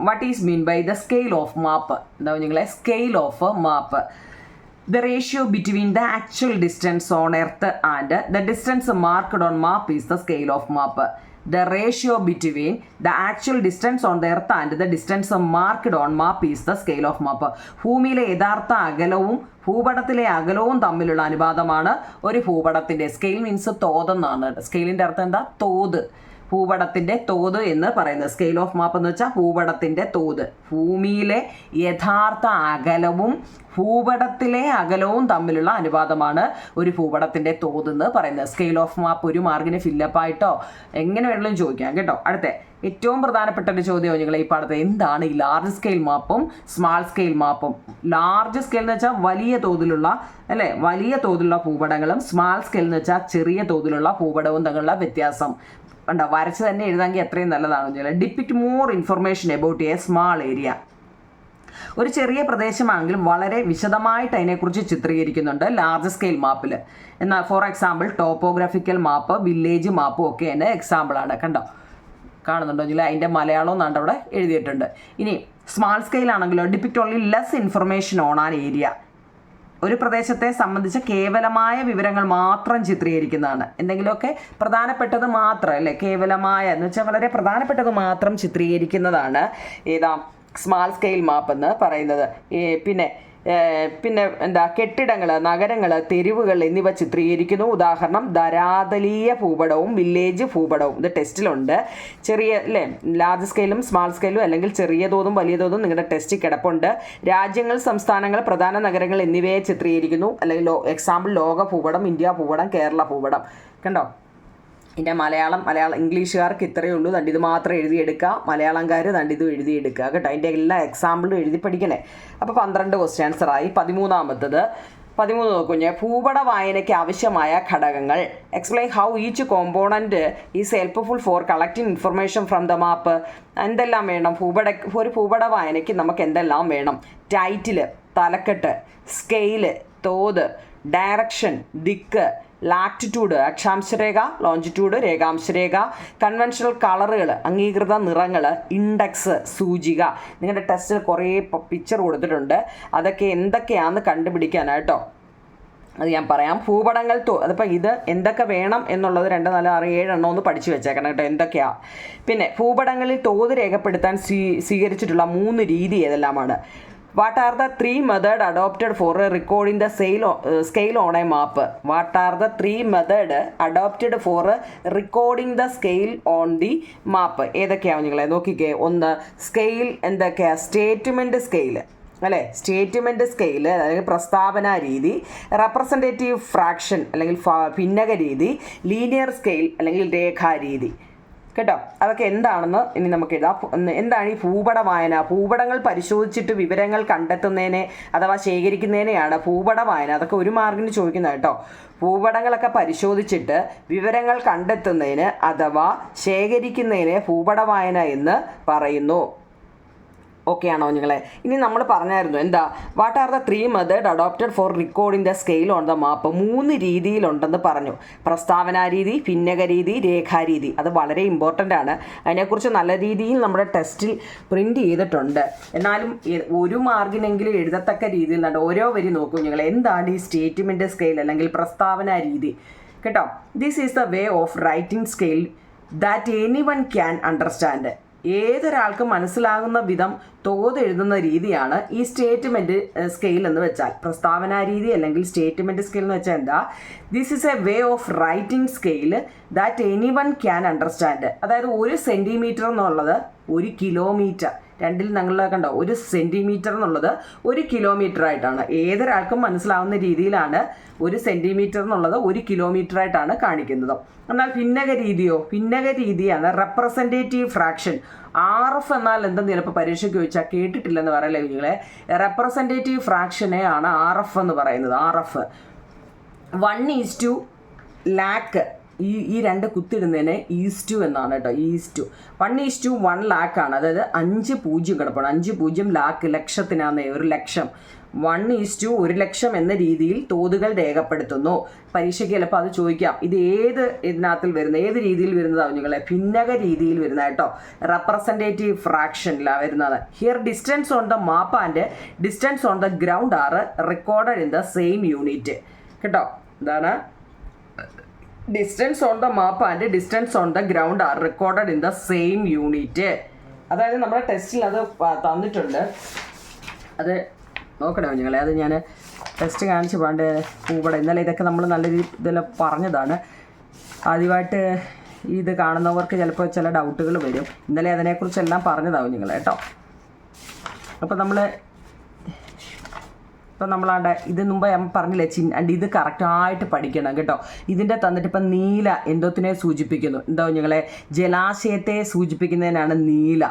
What is mean by the scale of map? എന്താ നിങ്ങളെ? Scale of map. The ratio between the actual distance on Earth and the distance marked on map is the scale of map. The ratio between the actual distance on the Earth and the distance marked on map is the scale of map. ഭൂമിയിലെ യഥാർത്ഥ അകലവും ഭൂപടത്തിലെ അകലവും തമ്മിലുള്ള അനുപാതമാണ് ഒരു ഭൂപടത്തിൻ്റെ scale means തോതെന്നാണ്. സ്കെയിലിൻ്റെ അർത്ഥം എന്താ? തോത്. ഭൂപടത്തിൻ്റെ തോത് എന്ന് പറയുന്നത് സ്കെയിൽ ഓഫ് മാപ്പ് എന്ന് വെച്ചാൽ ഭൂപടത്തിൻ്റെ തോത്. ഭൂമിയിലെ യഥാർത്ഥ അകലവും ഭൂപടത്തിലെ അകലവും തമ്മിലുള്ള അനുപാതമാണ് ഒരു ഭൂപടത്തിൻ്റെ തോത് എന്ന് പറയുന്നത്. സ്കെയിൽ ഓഫ് മാപ്പ് ഒരു മാർക്കിന് ഫില്ലപ്പായിട്ടോ എങ്ങനെ വേണമെങ്കിലും ചോദിക്കാം കേട്ടോ. അടുത്ത ഏറ്റവും പ്രധാനപ്പെട്ട ഒരു ചോദ്യം നിങ്ങൾ ഈ പാടത്ത് എന്താണ് ഈ ലാർജ് സ്കെയിൽ മാപ്പും സ്മാൾ സ്കെയിൽ മാപ്പും? ലാർജ് സ്കെയിൽ എന്ന് വെച്ചാൽ വലിയ തോതിലുള്ള അല്ലേ, വലിയ തോതിലുള്ള ഭൂപടങ്ങളും സ്മാൾ സ്കെയിൽ എന്ന് വെച്ചാൽ ചെറിയ തോതിലുള്ള ഭൂപടവും തമ്മിലുള്ള വ്യത്യാസം കണ്ടോ. വരച്ച് തന്നെ എഴുതാമെങ്കിൽ എത്രയും നല്ലതാണെന്ന് ചോദിച്ചാൽ depict more information about a small area. ഒരു ചെറിയ പ്രദേശമാണെങ്കിലും വളരെ വിശദമായിട്ട് അതിനെക്കുറിച്ച് ചിത്രീകരിക്കുന്നുണ്ട് ലാർജ് സ്കെയിൽ മാപ്പിൽ. എന്നാൽ for example topographical map, village മാപ്പും ഒക്കെ അതിൻ്റെ എക്സാമ്പിളാണ്. കണ്ടോ, കാണുന്നുണ്ടോ? അതിൻ്റെ മലയാളം എന്നാണ്ട് അവിടെ എഴുതിയിട്ടുണ്ട്. ഇനി സ്മാൾ സ്കെയിൽ ആണെങ്കിലോ depict only less information on an area. ഒരു പ്രദേശത്തെ സംബന്ധിച്ച കേവലമായ വിവരങ്ങൾ മാത്രം ചിത്രീകരിക്കുന്നതാണ്. എന്തെങ്കിലുമൊക്കെ പ്രധാനപ്പെട്ടത് മാത്രം അല്ലേ, കേവലമായ എന്ന് വെച്ചാൽ വളരെ പ്രധാനപ്പെട്ടത് മാത്രം ചിത്രീകരിക്കുന്നതാണ് ഏതാ സ്മാൾ സ്കെയിൽ മാപ്പ് എന്ന് പറയുന്നത്. പിന്നെ എന്താ കെട്ടിടങ്ങൾ, നഗരങ്ങൾ, തെരുവുകൾ എന്നിവ ചിത്രീകരിക്കുന്നു. ഉദാഹരണം ധരാതലീയ ഭൂപടവും വില്ലേജ് ഭൂപടവും. ഇത് ടെസ്റ്റിലുണ്ട്. ചെറിയ അല്ലേ, ലാർജ് സ്കെയിലും സ്മാൾ സ്കെയിലും അല്ലെങ്കിൽ ചെറിയ തോതും വലിയ തോതും നിങ്ങളുടെ ടെസ്റ്റിൽ കിടപ്പുണ്ട്. രാജ്യങ്ങൾ, സംസ്ഥാനങ്ങൾ, പ്രധാന നഗരങ്ങൾ എന്നിവയെ ചിത്രീകരിക്കുന്നു. അല്ലെങ്കിൽ എക്സാമ്പിൾ ലോക ഭൂപടം, ഇന്ത്യ ഭൂപടം, കേരള ഭൂപടം. കണ്ടോ, ഇതിൻ്റെ മലയാളം ഇംഗ്ലീഷുകാർക്ക് ഇത്രയേ ഉള്ളൂ. ഇത് മാത്രം എഴുതിയെടുക്കുക. മലയാളംകാർ ഇത് എഴുതിയെടുക്കുക കേട്ടോ. അതിൻ്റെ എല്ലാ എക്സാമ്പിളും എഴുതി പഠിക്കണേ. അപ്പോൾ 12 ക്വസ്റ്റ്യൻ ആൻസറായി. 13 നോക്കൂ. ഭൂപട വായനയ്ക്ക് ആവശ്യമായ ഘടകങ്ങൾ. Explain how each component is helpful for collecting information from the map. എന്തെല്ലാം വേണം ഒരു ഭൂപട വായനയ്ക്ക്? നമുക്ക് എന്തെല്ലാം വേണം? ടൈറ്റിൽ, തലക്കെട്ട്, സ്കെയില്, തോത്, ഡയറക്ഷൻ, ദിക്ക്, ലാറ്റിറ്റ്യൂഡ് അക്ഷാംശരേഖ, ലോഞ്ചിറ്റ്യൂഡ് രേഖാംശരേഖ, കൺവെൻഷണൽ കളറുകൾ അംഗീകൃത നിറങ്ങൾ, ഇൻഡെക്സ് സൂചിക. നിങ്ങളുടെ ടെസ്റ്റിൽ കുറേ പിക്ചർ കൊടുത്തിട്ടുണ്ട്. അതൊക്കെ എന്തൊക്കെയാണെന്ന് കണ്ടുപിടിക്കാനായിട്ടോ അത് ഞാൻ പറയാം. ഭൂപടങ്ങൾ അതിപ്പോൾ ഇത് എന്തൊക്കെ വേണം എന്നുള്ളത് 2, 4, 6, 7 എണ്ണം ഒന്ന് പഠിച്ചു വെച്ചേക്കണം കേട്ടോ എന്തൊക്കെയാണ്. പിന്നെ ഭൂപടങ്ങളിൽ തോത് രേഖപ്പെടുത്താൻ സ്വീകരിച്ചിട്ടുള്ള 3 രീതി ഏതെല്ലാമാണ്? What are the 3 methods adopted for recording the scale on a map? What are the 3 methods adopted for recording the scale on the map? ഏതൊക്കെയാണ് നിങ്ങളെ നോക്കിക്കേ. ഒന്ന് സ്കെയിൽ എന്തൊക്കെയാണ്? സ്റ്റേറ്റ്മെൻറ്റ് സ്കെയിൽ അല്ലേ, സ്റ്റേറ്റ്മെൻറ്റ് സ്കെയിൽ അല്ലെങ്കിൽ പ്രസ്താവന രീതി, റെപ്രസെൻറ്റേറ്റീവ് ഫ്രാക്ഷൻ അല്ലെങ്കിൽ ഭിന്നക രീതി, ലീനിയർ സ്കെയിൽ അല്ലെങ്കിൽ രേഖാരീതി കേട്ടോ. അതൊക്കെ എന്താണെന്ന് ഇനി നമുക്ക് എഴുതാം. എന്താണ് ഈ ഭൂപട വായന? ഭൂപടങ്ങൾ പരിശോധിച്ചിട്ട് വിവരങ്ങൾ കണ്ടെത്തുന്നതിനെ അഥവാ ശേഖരിക്കുന്നതിനെയാണ് ഭൂപട വായന. അതൊക്കെ 1 മാർക്കിന് ചോദിക്കുന്നത് കേട്ടോ. ഭൂപടങ്ങളൊക്കെ പരിശോധിച്ചിട്ട് വിവരങ്ങൾ കണ്ടെത്തുന്നതിന് അഥവാ ശേഖരിക്കുന്നതിനെ ഭൂപട വായന എന്ന് പറയുന്നു. ഓക്കെ ആണോ നിങ്ങളെ? ഇനി നമ്മൾ പറഞ്ഞായിരുന്നു എന്താ, what are the 3 method adopted for recording the scale on the മാപ്പ്? 3 രീതിയിലുണ്ടെന്ന് പറഞ്ഞു. പ്രസ്താവനാ രീതി, ഭിന്നക രീതി, രേഖാരീതി. അത് വളരെ ഇമ്പോർട്ടൻ്റ് ആണ്. അതിനെക്കുറിച്ച് നല്ല രീതിയിൽ നമ്മുടെ ടെസ്റ്റിൽ പ്രിൻറ്റ് ചെയ്തിട്ടുണ്ട്. എന്നാലും 1 മാർക്കിനെങ്കിലും എഴുതത്തക്ക രീതിയിൽ ഓരോ വരി നോക്കൂ നിങ്ങൾ. എന്താണ് ഈ സ്റ്റേറ്റ്മെൻറ്റ് സ്കെയിൽ അല്ലെങ്കിൽ പ്രസ്താവനാ രീതി കേട്ടോ? This is the way of writing scale that anyone can understand. ഏതൊരാൾക്ക് മനസ്സിലാകുന്ന വിധം തോത് എഴുതുന്ന രീതിയാണ് ഈ സ്റ്റേറ്റ്മെൻറ്റ് സ്കെയിൽ എന്ന് വെച്ചാൽ. പ്രസ്താവനാ രീതി അല്ലെങ്കിൽ സ്റ്റേറ്റ്മെൻറ്റ് സ്കെയിൽ എന്ന് വെച്ചാൽ എന്താ? This is a way of writing scale that anyone can understand. അതായത് 1 സെൻറ്റിമീറ്റർ എന്നുള്ളത് 1 കിലോമീറ്റർ, രണ്ടിൽ ഞങ്ങൾ കണ്ടോ 1 സെൻറ്റിമീറ്റർ എന്നുള്ളത് 1 കിലോമീറ്റർ ആയിട്ടാണ്. ഏതൊരാൾക്കും മനസ്സിലാവുന്ന രീതിയിലാണ് 1 സെൻറ്റിമീറ്റർ എന്നുള്ളത് 1 കിലോമീറ്റർ ആയിട്ടാണ് കാണിക്കുന്നത്. എന്നാൽ ഭിന്നക രീതിയോ? ഭിന്നക രീതിയാണ് റെപ്രസെൻറ്റേറ്റീവ് ഫ്രാക്ഷൻ. RF എന്നാൽ എന്തെന്ന് ചിലപ്പോൾ പരീക്ഷയ്ക്ക് ചോദിച്ചാൽ കേട്ടിട്ടില്ലെന്ന് പറയല്ലേ കുഞ്ഞുങ്ങളെ. റെപ്രസെൻറ്റേറ്റീവ് ഫ്രാക്ഷനെ ആണ് RF എന്ന് പറയുന്നത്. RF 1:1,00,000. ഈ 2 കുത്തിടുന്നതിന് ഈസ്റ്റു എന്നാണ് കേട്ടോ. ഈസ്റ്റു 1:1 ലാക്കാണ്. അതായത് 5 0 കിടപ്പാണ്. 5 0 ലാക്ക്, ലക്ഷത്തിനാണ് 1 ലക്ഷം. 1:1,00,000 എന്ന രീതിയിൽ തോതുകൾ രേഖപ്പെടുത്തുന്നു. പരീക്ഷയ്ക്ക് ചിലപ്പോൾ അത് ചോദിക്കാം. ഇത് ഇതിനകത്തിൽ വരുന്ന ഏത് രീതിയിൽ വരുന്നതാണ് കുഞ്ഞുങ്ങളെ? ഭിന്നക രീതിയിൽ വരുന്ന കേട്ടോ. റെപ്രസെൻറ്റേറ്റീവ് ഫ്രാക്ഷനിലാണ് വരുന്നത്. Here distance on the map and distance on the ground R recorded in the same unit കേട്ടോ. എന്താണ്? Distance on the map and distance on the ground R recorded in the same unit. അതായത് നമ്മുടെ ടെസ്റ്റിൽ അത് തന്നിട്ടുണ്ട്. അത് നോക്കണേ കുഞ്ഞുങ്ങളെ, അത് ഞാൻ ടെസ്റ്റ് കാണിച്ച് പാണ്ട് പൂവട ഇന്നലെ ഇതൊക്കെ നമ്മൾ നല്ല രീതിയിൽ പറഞ്ഞതാണ്. ആദ്യമായിട്ട് ഇത് കാണുന്നവർക്ക് ചിലപ്പോൾ ചില ഡൗട്ടുകൾ വരും. ഇന്നലെ അതിനെക്കുറിച്ചെല്ലാം പറഞ്ഞതാവും നിങ്ങൾ കേട്ടോ. അപ്പോൾ നമ്മളാണ്ട് ഇത് മുമ്പ് ഞാൻ പറഞ്ഞില്ലേ അണ്ട് ഇത് കറക്റ്റായിട്ട് പഠിക്കണം കേട്ടോ. ഇതിൻ്റെ തന്നിട്ട് ഇപ്പം നീല എന്തോത്തിനെ സൂചിപ്പിക്കുന്നു? എന്താ കുഞ്ഞുങ്ങളെ? ജലാശയത്തെ സൂചിപ്പിക്കുന്നതിനാണ് നീല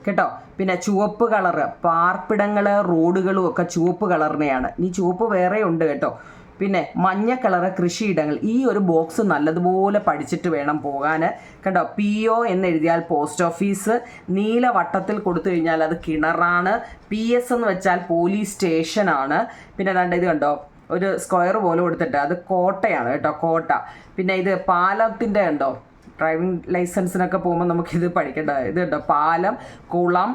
കേട്ടോ. പിന്നെ ചുവപ്പ് കളറ് പാർപ്പിടങ്ങൾ റോഡുകളും ഒക്കെ ചുവപ്പ് കളറിനെയാണ്. ഈ ചുവപ്പ് വേറെ ഉണ്ട് കേട്ടോ. പിന്നെ മഞ്ഞ കളറ് കൃഷിയിടങ്ങൾ. ഈ ഒരു ബോക്സ് നല്ലതുപോലെ പഠിച്ചിട്ട് വേണം പോകാൻ കേട്ടോ. PO എന്നെഴുതിയാൽ പോസ്റ്റ് ഓഫീസ്, നീല വട്ടത്തിൽ കൊടുത്തു കഴിഞ്ഞാൽ അത് കിണറാണ്. PS എന്ന് വെച്ചാൽ പോലീസ് സ്റ്റേഷനാണ്. പിന്നെ അതാണ്ട് ഇത് കണ്ടോ, ഒരു സ്ക്വയർ പോലെ കൊടുത്തിട്ട് അത് കോട്ടയാണ് കേട്ടോ, കോട്ട. പിന്നെ ഇത് പാലത്തിൻ്റെ കണ്ടോ, ഡ്രൈവിംഗ് ലൈസൻസിനൊക്കെ പോകുമ്പോൾ നമുക്കിത് പഠിക്കേണ്ട. ഇത് കേട്ടോ, പാലം, കുളം,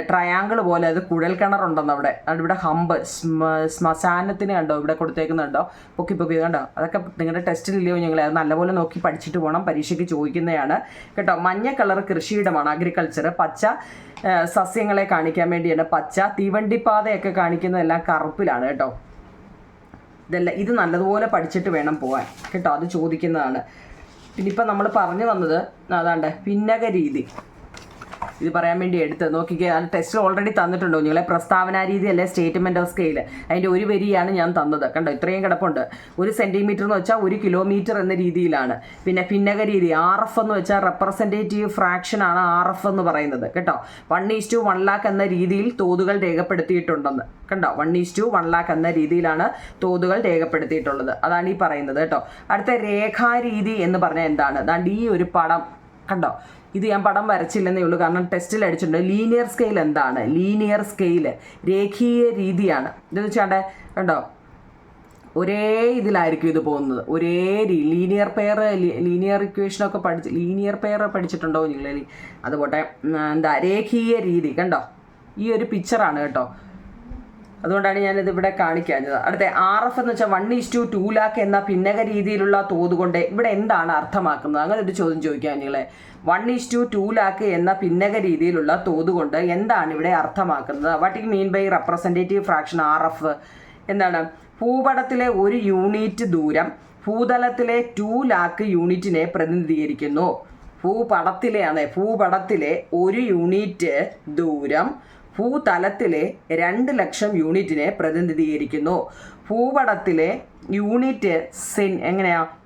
ട്രയാങ്കിൾ പോലെ അത് കുഴൽ കിണറുണ്ടെന്ന് അവിടെ. ഇവിടെ ഹമ്പ് ശ്മശാനത്തിന് കണ്ടോ ഇവിടെ കൊടുത്തേക്കുന്നുണ്ടോ, പൊക്കി കണ്ടോ. അതൊക്കെ നിങ്ങളുടെ ടെസ്റ്റിലില്ലയോ ഞങ്ങളെ? അത് നല്ലപോലെ നോക്കി പഠിച്ചിട്ട് പോകണം, പരീക്ഷയ്ക്ക് ചോദിക്കുന്നതാണ് കേട്ടോ. മഞ്ഞ കളർ കൃഷിയിടമാണ്, അഗ്രികൾച്ചർ. പച്ച സസ്യങ്ങളെ കാണിക്കാൻ വേണ്ടിയാണ് പച്ച. തീവണ്ടിപ്പാതയൊക്കെ കാണിക്കുന്നതെല്ലാം കറുപ്പിലാണ് കേട്ടോ. ഇത് നല്ലതുപോലെ പഠിച്ചിട്ട് വേണം പോകാൻ കേട്ടോ, അത് ചോദിക്കുന്നതാണ്. പിന്നിപ്പം നമ്മൾ പറഞ്ഞു വന്നത് അതാണ്ട് ഭിന്നക രീതി. ഇത് പറയാൻ വേണ്ടി എടുത്ത് നോക്കിക്കേ. അത് ടെസ്റ്റ് ഓൾറെഡി തന്നിട്ടുണ്ടോ നിങ്ങളെ? പ്രസ്താവന രീതി അല്ലെ സ്റ്റേറ്റ്മെൻറ്റ് ഓഫ് സ്കെയിൽ, അതിൻ്റെ ഒരു വരിയാണ് ഞാൻ തന്നത് കണ്ടോ. ഇത്രയും കിടപ്പുണ്ട്. 1 സെൻറ്റിമീറ്റർ എന്ന് വെച്ചാൽ 1 കിലോമീറ്റർ എന്ന രീതിയിലാണ്. പിന്നെ ഭിന്നക രീതി RF എന്ന് വെച്ചാൽ റെപ്രസെൻറ്റേറ്റീവ് ഫ്രാക്ഷൻ ആണ് RF എന്ന് പറയുന്നത് കേട്ടോ. 1:1,00,000 എന്ന രീതിയിൽ തോതുകൾ രേഖപ്പെടുത്തിയിട്ടുണ്ടെന്ന് കണ്ടോ. 1:1,00,000 എന്ന രീതിയിലാണ് തോതുകൾ രേഖപ്പെടുത്തിയിട്ടുള്ളത്. അതാണ് ഈ പറയുന്നത് കേട്ടോ. അടുത്ത രേഖാരീതി എന്ന് പറഞ്ഞാൽ എന്താണ്? അതാണ്ട് ഈ ഒരു പടം കണ്ടോ. ഇത് ഞാൻ പടം വരച്ചില്ലെന്നേ ഉള്ളൂ, കാരണം ടെസ്റ്റിൽ അടിച്ചിട്ടുണ്ട്. ലീനിയർ സ്കെയിൽ എന്താണ്? ലീനിയർ സ്കെയിൽ രേഖീയ രീതിയാണ്. ഇതെന്ന് വെച്ചാൽ കണ്ടോ, ഒരേ ഇതിലായിരിക്കും ഇത് പോകുന്നത്, ഒരേ ലീനിയർ ഇക്വേഷനൊക്കെ ലീനിയർ പെയർ പഠിച്ചിട്ടുണ്ടോ നിങ്ങൾ? അതുപോട്ടെ രേഖീയ രീതി കണ്ടോ. ഈ ഒരു പിക്ചറാണ് കേട്ടോ. അതുകൊണ്ടാണ് ഞാനിത് ഇവിടെ കാണിക്കാഞ്ഞത്. അടുത്ത RF എന്ന് വെച്ചാൽ 1:2,00,000 എന്ന ഭിന്നക രീതിയിലുള്ള തോത് കൊണ്ട് ഇവിടെ എന്താണ് അർത്ഥമാക്കുന്നത്? അങ്ങനെ ഒരു ചോദ്യം ചോദിക്കാം നിങ്ങളെ. 1:2,00,000 എന്ന ഭിന്നക രീതിയിലുള്ള തോത് കൊണ്ട് എന്താണ് ഇവിടെ അർത്ഥമാക്കുന്നത്? What you mean by representative fraction RF? എന്താണ്? ഭൂപടത്തിലെ ഒരു യൂണിറ്റ് ദൂരം ഭൂതലത്തിലെ 2,00,000 യൂണിറ്റിനെ പ്രതിനിധീകരിക്കുന്നു. ഭൂപടത്തിലെ ഒരു യൂണിറ്റ് ദൂരം ഭൂതലത്തിലെ 2,00,000 യൂണിറ്റിനെ പ്രതിനിധീകരിക്കുന്നു. ഭൂപടത്തിലെ യൂണിറ്റ്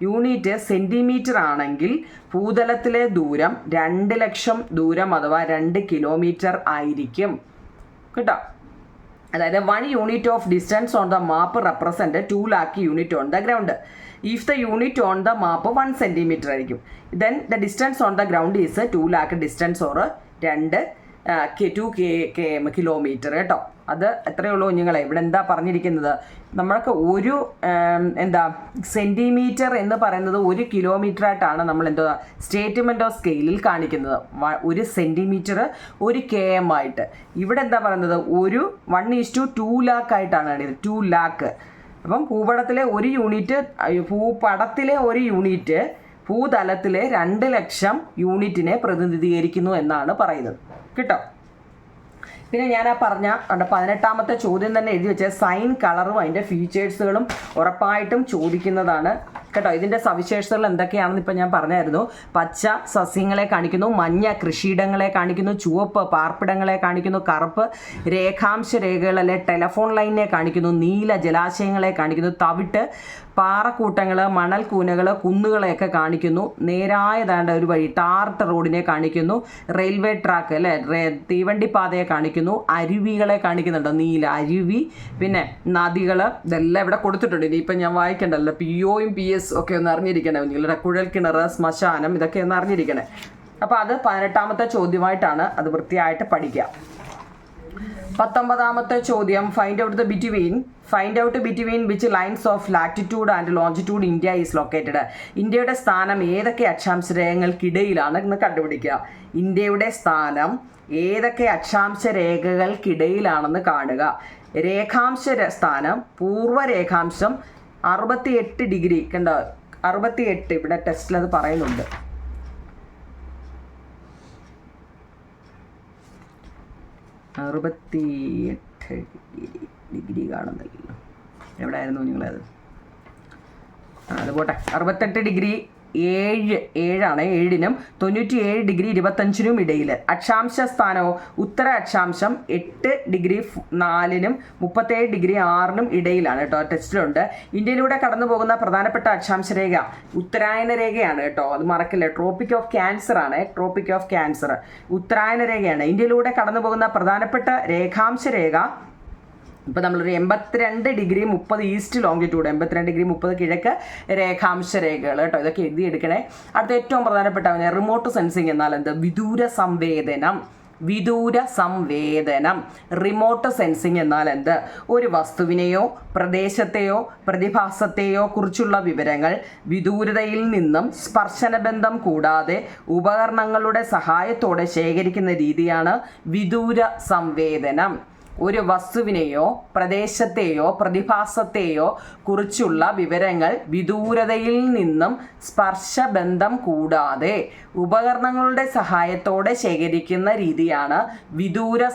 യൂണിറ്റ് സെൻറ്റിമീറ്റർ ആണെങ്കിൽ ഭൂതലത്തിലെ ദൂരം 2,00,000 ദൂരം അഥവാ 2 കിലോമീറ്റർ ആയിരിക്കും കേട്ടോ. അതായത് 1 unit of distance on the map represent 2,00,000 unit on the ground. If the unit on the map 1 centimetre ആയിരിക്കും, then the distance on the ground is 2,00,000 distance or 2 kilometre കേട്ടോ. അത് എത്രയേ ഉള്ളൂ കുഞ്ഞുങ്ങളെ. ഇവിടെ എന്താ പറഞ്ഞിരിക്കുന്നത്? നമ്മൾക്ക് ഒരു സെൻറ്റിമീറ്റർ എന്ന് പറയുന്നത് 1 കിലോമീറ്റർ ആയിട്ടാണ് നമ്മൾ സ്റ്റേറ്റ്മെൻറ്റ് ഓഫ് സ്കെയിലിൽ കാണിക്കുന്നത്. 1 സെൻറ്റിമീറ്റർ 1 km ആയിട്ട്. ഇവിടെ എന്താ പറയുന്നത്? 1:2,00,000 ആയിട്ടാണ് കാണിക്കുന്നത്, 2,00,000. അപ്പം ഭൂപടത്തിലെ ഒരു യൂണിറ്റ് ഭൂതലത്തിലെ 2,00,000 യൂണിറ്റിനെ പ്രതിനിധീകരിക്കുന്നു എന്നാണ് പറയുന്നത് കേട്ടോ. പിന്നെ ഞാൻ പറഞ്ഞ 18ാമത്തെ ചോദ്യം തന്നെ എഴുതി വെച്ച സൈൻ കളറും അതിൻ്റെ ഫീച്ചേഴ്സുകളും ഉറപ്പായിട്ടും ചോദിക്കുന്നതാണ് കേട്ടോ. ഇതിൻ്റെ സവിശേഷതകൾ എന്തൊക്കെയാണെന്ന് ഇപ്പം ഞാൻ പറഞ്ഞായിരുന്നു. പച്ച സസ്യങ്ങളെ കാണിക്കുന്നു, മഞ്ഞ കൃഷിയിടങ്ങളെ കാണിക്കുന്നു, ചുവപ്പ് പാർപ്പിടങ്ങളെ കാണിക്കുന്നു, കറുപ്പ് രേഖാംശ രേഖകൾ അല്ലെ ടെലഫോൺ ലൈനിനെ കാണിക്കുന്നു, നീല ജലാശയങ്ങളെ കാണിക്കുന്നു, തവിട്ട് പാറക്കൂട്ടങ്ങൾ, മണൽക്കൂനകൾ, കുന്നുകളെയൊക്കെ കാണിക്കുന്നു, നേരായതാണ്ട ഒരു വഴി ടാർട്ട് റോഡിനെ കാണിക്കുന്നു, റെയിൽവേ ട്രാക്ക് അല്ലേ തീവണ്ടിപ്പാതയെ കാണിക്കുന്നു, അരുവികളെ കാണിക്കുന്നുണ്ടോ നീല അരുവി, പിന്നെ നദികൾ, ഇതെല്ലാം ഇവിടെ കൊടുത്തിട്ടുണ്ട്. ഇനിയിപ്പം ഞാൻ വായിക്കണ്ടല്ലോ. POയും PS ഒക്കെ ഒന്ന് അറിഞ്ഞിരിക്കണേ നിങ്ങളുടെ. കുഴൽ കിണർ, ശ്മശാനം, ഇതൊക്കെ ഒന്ന് അറിഞ്ഞിരിക്കണേ. അപ്പോൾ അത് 18ാമത്തെ ചോദ്യമായിട്ടാണ്. അത് വൃത്തിയായിട്ട് പഠിക്കുക. 19ാമത്തെ ചോദ്യം, find out between which lines of latitude and longitude India is located. ഇന്ത്യയുടെ സ്ഥാനം ഏതൊക്കെ അക്ഷാംശ രേഖകൾക്കിടയിലാണ് എന്ന് കണ്ടുപിടിക്കുക. ഇന്ത്യയുടെ സ്ഥാനം ഏതൊക്കെ അക്ഷാംശ രേഖകൾക്കിടയിലാണെന്ന് കാണുക. രേഖാംശ സ്ഥാനം പൂർവ്വരേഖാംശം 68 ഡിഗ്രി. കണ്ടോ, 68 ഇവിടെ ടെസ്റ്റിൽ അത് പറയുന്നുണ്ട്. ഡിഗ്രി കാണുന്നില്ലല്ലോ, എവിടെ ആയിരുന്നു നിങ്ങളത്? അത് പോട്ടെ. 68 ഡിഗ്രി 7 7നും 97 ഡിഗ്രി 25നും ഇടയിൽ. അക്ഷാംശ സ്ഥാനമോ ഉത്തര അക്ഷാംശം 8 ഡിഗ്രി 4നും 37 ഡിഗ്രി 6നും ഇടയിലാണ് കേട്ടോ. ടെസ്റ്റിലുണ്ട്. ഇന്ത്യയിലൂടെ കടന്നു പോകുന്ന പ്രധാനപ്പെട്ട അക്ഷാംശ രേഖ ഉത്തരായന രേഖയാണ് കേട്ടോ, അത് മറക്കില്ല. ട്രോപ്പിക് ഓഫ് ക്യാൻസർ ആണ്. ഉത്തരായന രേഖയാണ്. ഇന്ത്യയിലൂടെ കടന്നു പോകുന്ന പ്രധാനപ്പെട്ട രേഖാംശ രേഖ ഇപ്പോൾ നമ്മളൊരു 82 ഡിഗ്രി 30 ഈസ്റ്റ് ലോങ്ങിറ്റ്യൂഡ്, 82 ഡിഗ്രി 30 കിഴക്ക് രേഖാംശ രേഖകൾ കേട്ടോ. ഇതൊക്കെ എഴുതിയെടുക്കണേ. അടുത്ത ഏറ്റവും പ്രധാനപ്പെട്ട റിമോട്ട് സെൻസിങ് എന്നാൽ എന്ത്? വിദൂര സംവേദനം. റിമോട്ട് സെൻസിങ് എന്നാൽ എന്ത്? ഒരു വസ്തുവിനെയോ പ്രദേശത്തെയോ പ്രതിഭാസത്തെയോ കുറിച്ചുള്ള വിവരങ്ങൾ വിദൂരതയിൽ നിന്നും സ്പർശനബന്ധം കൂടാതെ ഉപകരണങ്ങളുടെ സഹായത്തോടെ ശേഖരിക്കുന്ന രീതിയാണ് വിദൂര സംവേദനം. ഒരു വസ്തുവിനെയോ പ്രദേശത്തെയോ പ്രതിഭാസത്തെയോ കുറിച്ചുള്ള വിവരങ്ങൾ വിദൂരതയിൽ നിന്നും സ്പർശബന്ധം കൂടാതെ ഉപകരണങ്ങളുടെ സഹായത്തോടെ ശേഖരിക്കുന്ന രീതിയാണ് വിദൂര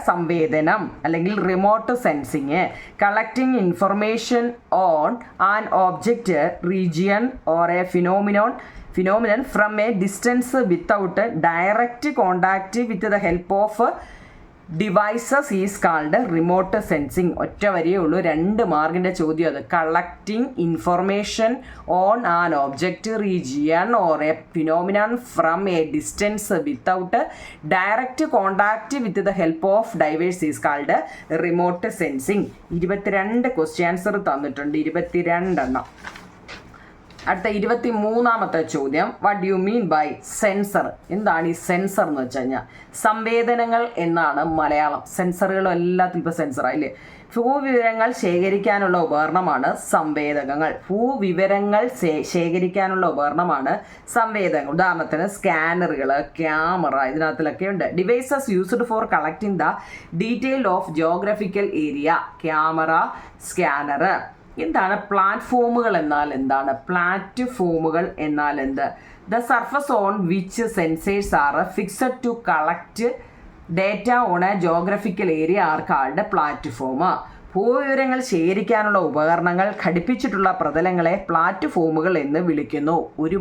സംവേദനം അല്ലെങ്കിൽ remote sensing. Collecting information on an object, region or A phenomenon from a distance without direct contact with the help of devices is called remote sensing. ഒറ്റ വരിയേ ഉള്ളൂ, 2 മാർക്കിൻ്റെ ചോദ്യം അത്. Collecting information on an object, region or a phenomenon from a distance without direct contact with the help of devices is called remote sensing. 22 question answer തന്നിട്ടുണ്ട്, 22 എണ്ണം. അടുത്ത 23ാമത്തെ ചോദ്യം, what do you mean by sensor? എന്താണ് ഈ sensor എന്ന് വെച്ച് കഴിഞ്ഞാൽ? സംവേദനങ്ങൾ എന്നാണ് മലയാളം. സെൻസറുകളും എല്ലാത്തിലും ഇപ്പോൾ സെൻസറായില്ലേ. ഭൂവിവരങ്ങൾ ശേഖരിക്കാനുള്ള ഉപകരണമാണ് സംവേദകങ്ങൾ. ഉദാഹരണത്തിന് സ്കാനറുകൾ, ക്യാമറ, ഇതിനകത്തിലൊക്കെ ഉണ്ട്. Devices used for collecting the detail of geographical area, camera, scanner. എന്താണ് പ്ലാറ്റ്ഫോമുകൾ എന്നാൽ എന്താണ്? പ്ലാറ്റ്ഫോമുകൾ എന്നാൽ എന്ത്? The surface on which sensors are fixed to collect data on a geographical area are called platform. ഭൂവിവരങ്ങൾ ശേഖരിക്കാനുള്ള ഉപകരണങ്ങൾ ഘടിപ്പിച്ചിട്ടുള്ള പ്രതലങ്ങളെ പ്ലാറ്റ്ഫോമുകൾ എന്ന് വിളിക്കുന്നു. ഒരു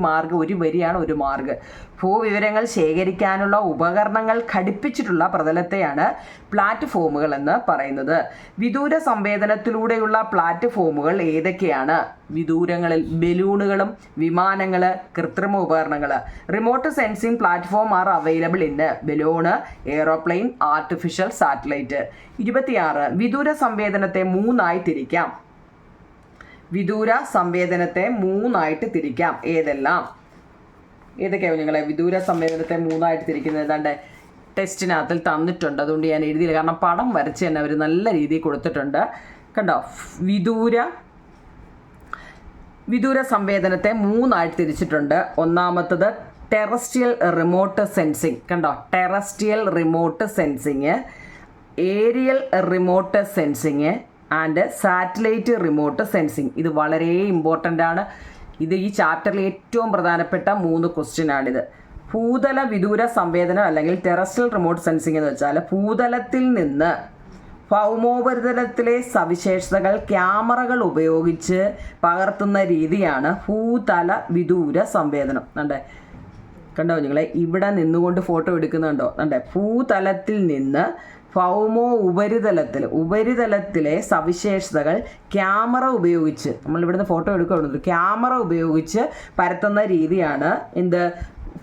വരിയാണ് ഒരു മാർഗ്. ഭൂവിവരങ്ങൾ ശേഖരിക്കാനുള്ള ഉപകരണങ്ങൾ ഘടിപ്പിച്ചിട്ടുള്ള പ്രതലത്തെയാണ് പ്ലാറ്റ്ഫോമുകൾ എന്ന് പറയുന്നത്. വിദൂര സംവേദനത്തിലൂടെയുള്ള പ്ലാറ്റ്ഫോമുകൾ ഏതൊക്കെയാണ്? വിദൂരങ്ങളിൽ ബലൂണുകളും വിമാനങ്ങൾ, കൃത്രിമ ഉപകരണങ്ങൾ. Remote sensing platform are available in balloon, aeroplane, artificial satellite. 26 വിദൂര സംവേദനത്തെ 3ആയി തിരിക്കാം. ഏതൊക്കെയാണ് നിങ്ങളെ വിദൂര സംവേദനത്തെ 3ആയിട്ട് തിരിക്കുന്നത്? ഏതാണ്ട് ടെസ്റ്റിനകത്തിൽ തന്നിട്ടുണ്ട്, അതുകൊണ്ട് ഞാൻ എഴുതിയില്ല. കാരണം പടം വരച്ച് തന്നെ അവർ നല്ല രീതിയിൽ കൊടുത്തിട്ടുണ്ട്. കണ്ടോ, വിദൂര സംവേദനത്തെ 3ആയിട്ട് തിരിച്ചിട്ടുണ്ട്. ഒന്നാമത്തത് ടെറസ്ട്രിയൽ റിമോട്ട് സെൻസിങ്. കണ്ടോ, terrestrial remote sensing, aerial remote sensing and satellite remote sensing. ഇത് വളരെ ഇമ്പോർട്ടൻ്റ് ആണ്. ഇത് ഈ ചാപ്റ്ററിൽ ഏറ്റവും പ്രധാനപ്പെട്ട 3 ക്വസ്റ്റ്യൻ ആണിത്. ഭൂതല വിദൂര സംവേദനം അല്ലെങ്കിൽ ടെറസ്ട്രിയൽ റിമോട്ട് സെൻസിങ് എന്ന് വെച്ചാൽ ഭൂതലത്തിൽ നിന്ന് ഭൗമോപരിതലത്തിലെ സവിശേഷതകൾ ക്യാമറകൾ ഉപയോഗിച്ച് പകർത്തുന്ന രീതിയാണ് ഭൂതല വിദൂര സംവേദനം. കണ്ടോ നിങ്ങളെ, ഇവിടെ നിന്നുകൊണ്ട് ഫോട്ടോ എടുക്കുന്നുണ്ടോ? ഭൂതലത്തിൽ നിന്ന് ഉപരിതലത്തിലെ സവിശേഷതകൾ ക്യാമറ ഉപയോഗിച്ച്, നമ്മളിവിടുന്ന് ഫോട്ടോ എടുക്കുകയുള്ളൂ, ക്യാമറ ഉപയോഗിച്ച് പരത്തുന്ന രീതിയാണ് എന്ത്?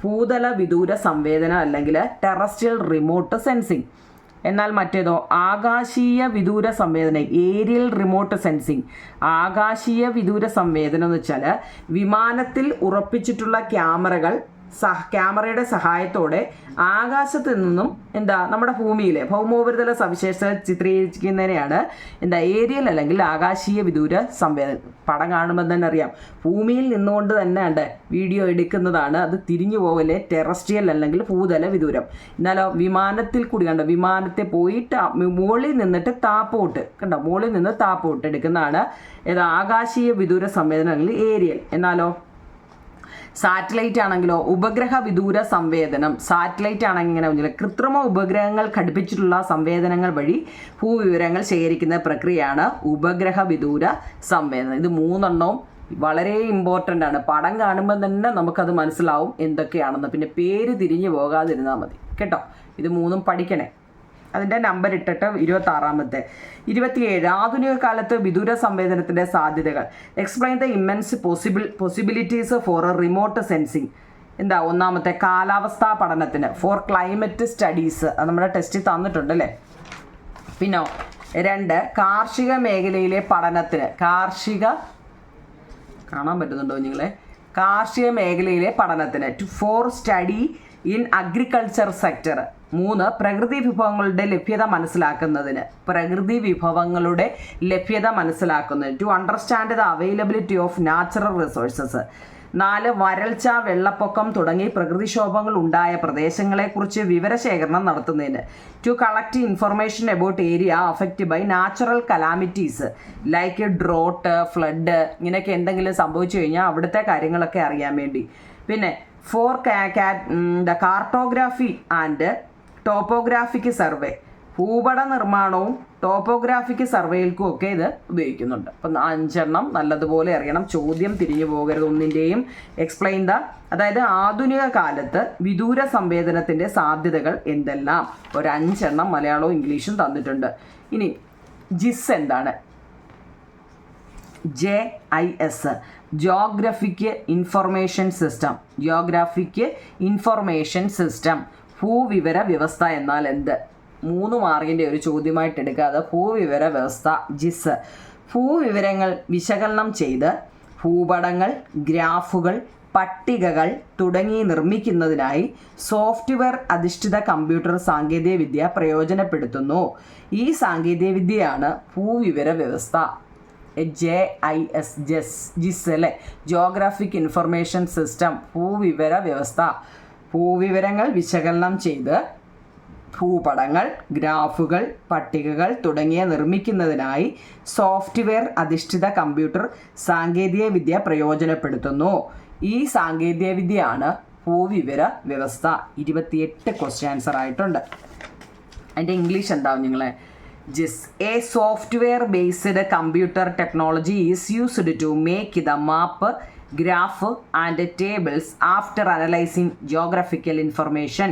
ഭൂതല വിദൂര സംവേദനം അല്ലെങ്കിൽ ടെറസ്ട്രിയൽ റിമോട്ട് സെൻസിങ്. എന്നാൽ മറ്റേതോ ആകാശീയ വിദൂര സംവേദനം, ഏരിയൽ റിമോട്ട് സെൻസിങ്. ആകാശീയ വിദൂര സംവേദനം എന്ന് വെച്ചാൽ വിമാനത്തിൽ ഉറപ്പിച്ചിട്ടുള്ള ക്യാമറകൾ ക്യാമറയുടെ സഹായത്തോടെ ആകാശത്ത് നിന്നും നമ്മുടെ ഭൂമിയിലെ ഭൗമോപരിതല സവിശേഷത ചിത്രീകരിക്കുന്നതിനെയാണ് ഏരിയൽ അല്ലെങ്കിൽ ആകാശീയ വിദൂര സംവേദനം. പടം കാണുമ്പോൾ തന്നെ അറിയാം, ഭൂമിയിൽ നിന്നുകൊണ്ട് തന്നെ വീഡിയോ എടുക്കുന്നതാണ്. അത് തിരിഞ്ഞു പോകലെ ടെറസ്ട്രിയൽ അല്ലെങ്കിൽ ഭൂതല വിദൂരം. എന്നാലോ വിമാനത്തിൽ കൂടി വിമാനത്തെ പോയിട്ട് മുകളിൽ നിന്നിട്ട് താപ്പോട്ട് മുകളിൽ നിന്ന് താപ്പോട്ട് എടുക്കുന്നതാണ് ആകാശീയ വിദൂര സംവേദനം അല്ലെങ്കിൽ ഏരിയൽ. എന്നാലോ സാറ്റലൈറ്റ് ആണെങ്കിലോ ഉപഗ്രഹ വിദൂര സംവേദനം. സാറ്റലൈറ്റ് ആണെങ്കിൽ ഇങ്ങനെ കൃത്രിമ ഉപഗ്രഹങ്ങൾ ഘടിപ്പിച്ചിട്ടുള്ള സംവേദനങ്ങൾ വഴി ഭൂവിവരങ്ങൾ ശേഖരിക്കുന്ന പ്രക്രിയയാണ് ഉപഗ്രഹ വിദൂര സംവേദനം. ഇത് 3 വളരെ ഇമ്പോർട്ടൻ്റ് ആണ്. പടം കാണുമ്പോൾ തന്നെ നമുക്കത് മനസ്സിലാവും എന്തൊക്കെയാണെന്ന്. പിന്നെ പേര് തിരിഞ്ഞു പോകാതിരുന്നാൽ മതി കേട്ടോ. ഇത് 3 പഠിക്കണേ. അതിൻ്റെ നമ്പർ ഇട്ടിട്ട് 26. 27 ആധുനിക കാലത്ത് വിദൂര സംവേദനത്തിൻ്റെ സാധ്യതകൾ. Explain the immense possibilities for remote sensing. 1 കാലാവസ്ഥാ പഠനത്തിന്, ഫോർ ക്ലൈമറ്റ് സ്റ്റഡീസ്. അത് നമ്മുടെ ടെസ്റ്റിൽ തന്നിട്ടുണ്ട് അല്ലേ. പിന്നെ 2 കാർഷിക മേഖലയിലെ പഠനത്തിന്. കാണാൻ പറ്റുന്നുണ്ടോ നിങ്ങളെ? കാർഷിക മേഖലയിലെ പഠനത്തിന്, for study in agriculture sector. 3 പ്രകൃതി വിഭവങ്ങളുടെ ലഭ്യത മനസ്സിലാക്കുന്നതിന്, to understand the availability of natural resources. 4 വരൾച്ച, വെള്ളപ്പൊക്കം തുടങ്ങി പ്രകൃതിക്ഷോഭങ്ങൾ ഉണ്ടായ പ്രദേശങ്ങളെക്കുറിച്ച് വിവരശേഖരണം നടത്തുന്നതിന്, to collect information about area affect by natural calamities like drought, flood, ഇങ്ങനെയൊക്കെ എന്തെങ്കിലും സംഭവിച്ചു കഴിഞ്ഞാൽ അവിടുത്തെ കാര്യങ്ങളൊക്കെ അറിയാൻ വേണ്ടി. പിന്നെ 4 കാർട്ടോഗ്രാഫി ആൻഡ് ടോപ്പോഗ്രാഫിക് സർവേ. ഭൂപട നിർമ്മാണവും ടോപ്പോഗ്രാഫിക് സർവേകൾക്കും ഒക്കെ ഇത് ഉപയോഗിക്കുന്നുണ്ട്. അപ്പം 5 നല്ലതുപോലെ അറിയണം. ചോദ്യം തിരിഞ്ഞു പോകരുത് ഒന്നിൻ്റെയും. എക്സ്പ്ലെയിൻ ദ, അതായത് ആധുനിക കാലത്ത് വിദൂര സംവേദനത്തിൻ്റെ സാധ്യതകൾ എന്തെല്ലാം. ഒരു 5 മലയാളവും ഇംഗ്ലീഷും തന്നിട്ടുണ്ട്. ഇനി ജിസ് എന്താണ്? JIS geographic information system. ഭൂവിവര വ്യവസ്ഥ എന്നാൽ എന്ത്? 3 മാർക്കിൻ്റെ ഒരു ചോദ്യമായിട്ട് എടുക്കാതെ ഭൂവിവര വ്യവസ്ഥ ജിസ്. ഭൂവിവരങ്ങൾ വിശകലനം ചെയ്ത് ഭൂപടങ്ങൾ, ഗ്രാഫുകൾ, പട്ടികകൾ തുടങ്ങി നിർമ്മിക്കുന്നതിനായി സോഫ്റ്റ്വെയർ അധിഷ്ഠിത കമ്പ്യൂട്ടർ സാങ്കേതികവിദ്യ പ്രയോജനപ്പെടുത്തുന്നു. ഈ സാങ്കേതികവിദ്യയാണ് ഭൂവിവര വ്യവസ്ഥ. JIS അല്ലേ, ജോഗ്രഫിക് ഇൻഫർമേഷൻ സിസ്റ്റം, ഭൂവിവര വ്യവസ്ഥ. ഭൂവിവരങ്ങൾ വിശകലനം ചെയ്ത് ഭൂപടങ്ങൾ, ഗ്രാഫുകൾ, പട്ടികകൾ തുടങ്ങിയ നിർമ്മിക്കുന്നതിനായി സോഫ്റ്റ്വെയർ അധിഷ്ഠിത കമ്പ്യൂട്ടർ സാങ്കേതികവിദ്യ പ്രയോജനപ്പെടുത്തുന്നു. ഈ സാങ്കേതികവിദ്യയാണ് ഭൂവിവര വ്യവസ്ഥ. 28 ക്വസ്റ്റ്യൻ ആൻസർ ആയിട്ടുണ്ട്. അതിൻ്റെ ഇംഗ്ലീഷ് എന്താവും നിങ്ങളെ? JIS. A software-based computer technology is used to make the map, graph and tables after analyzing geographical information.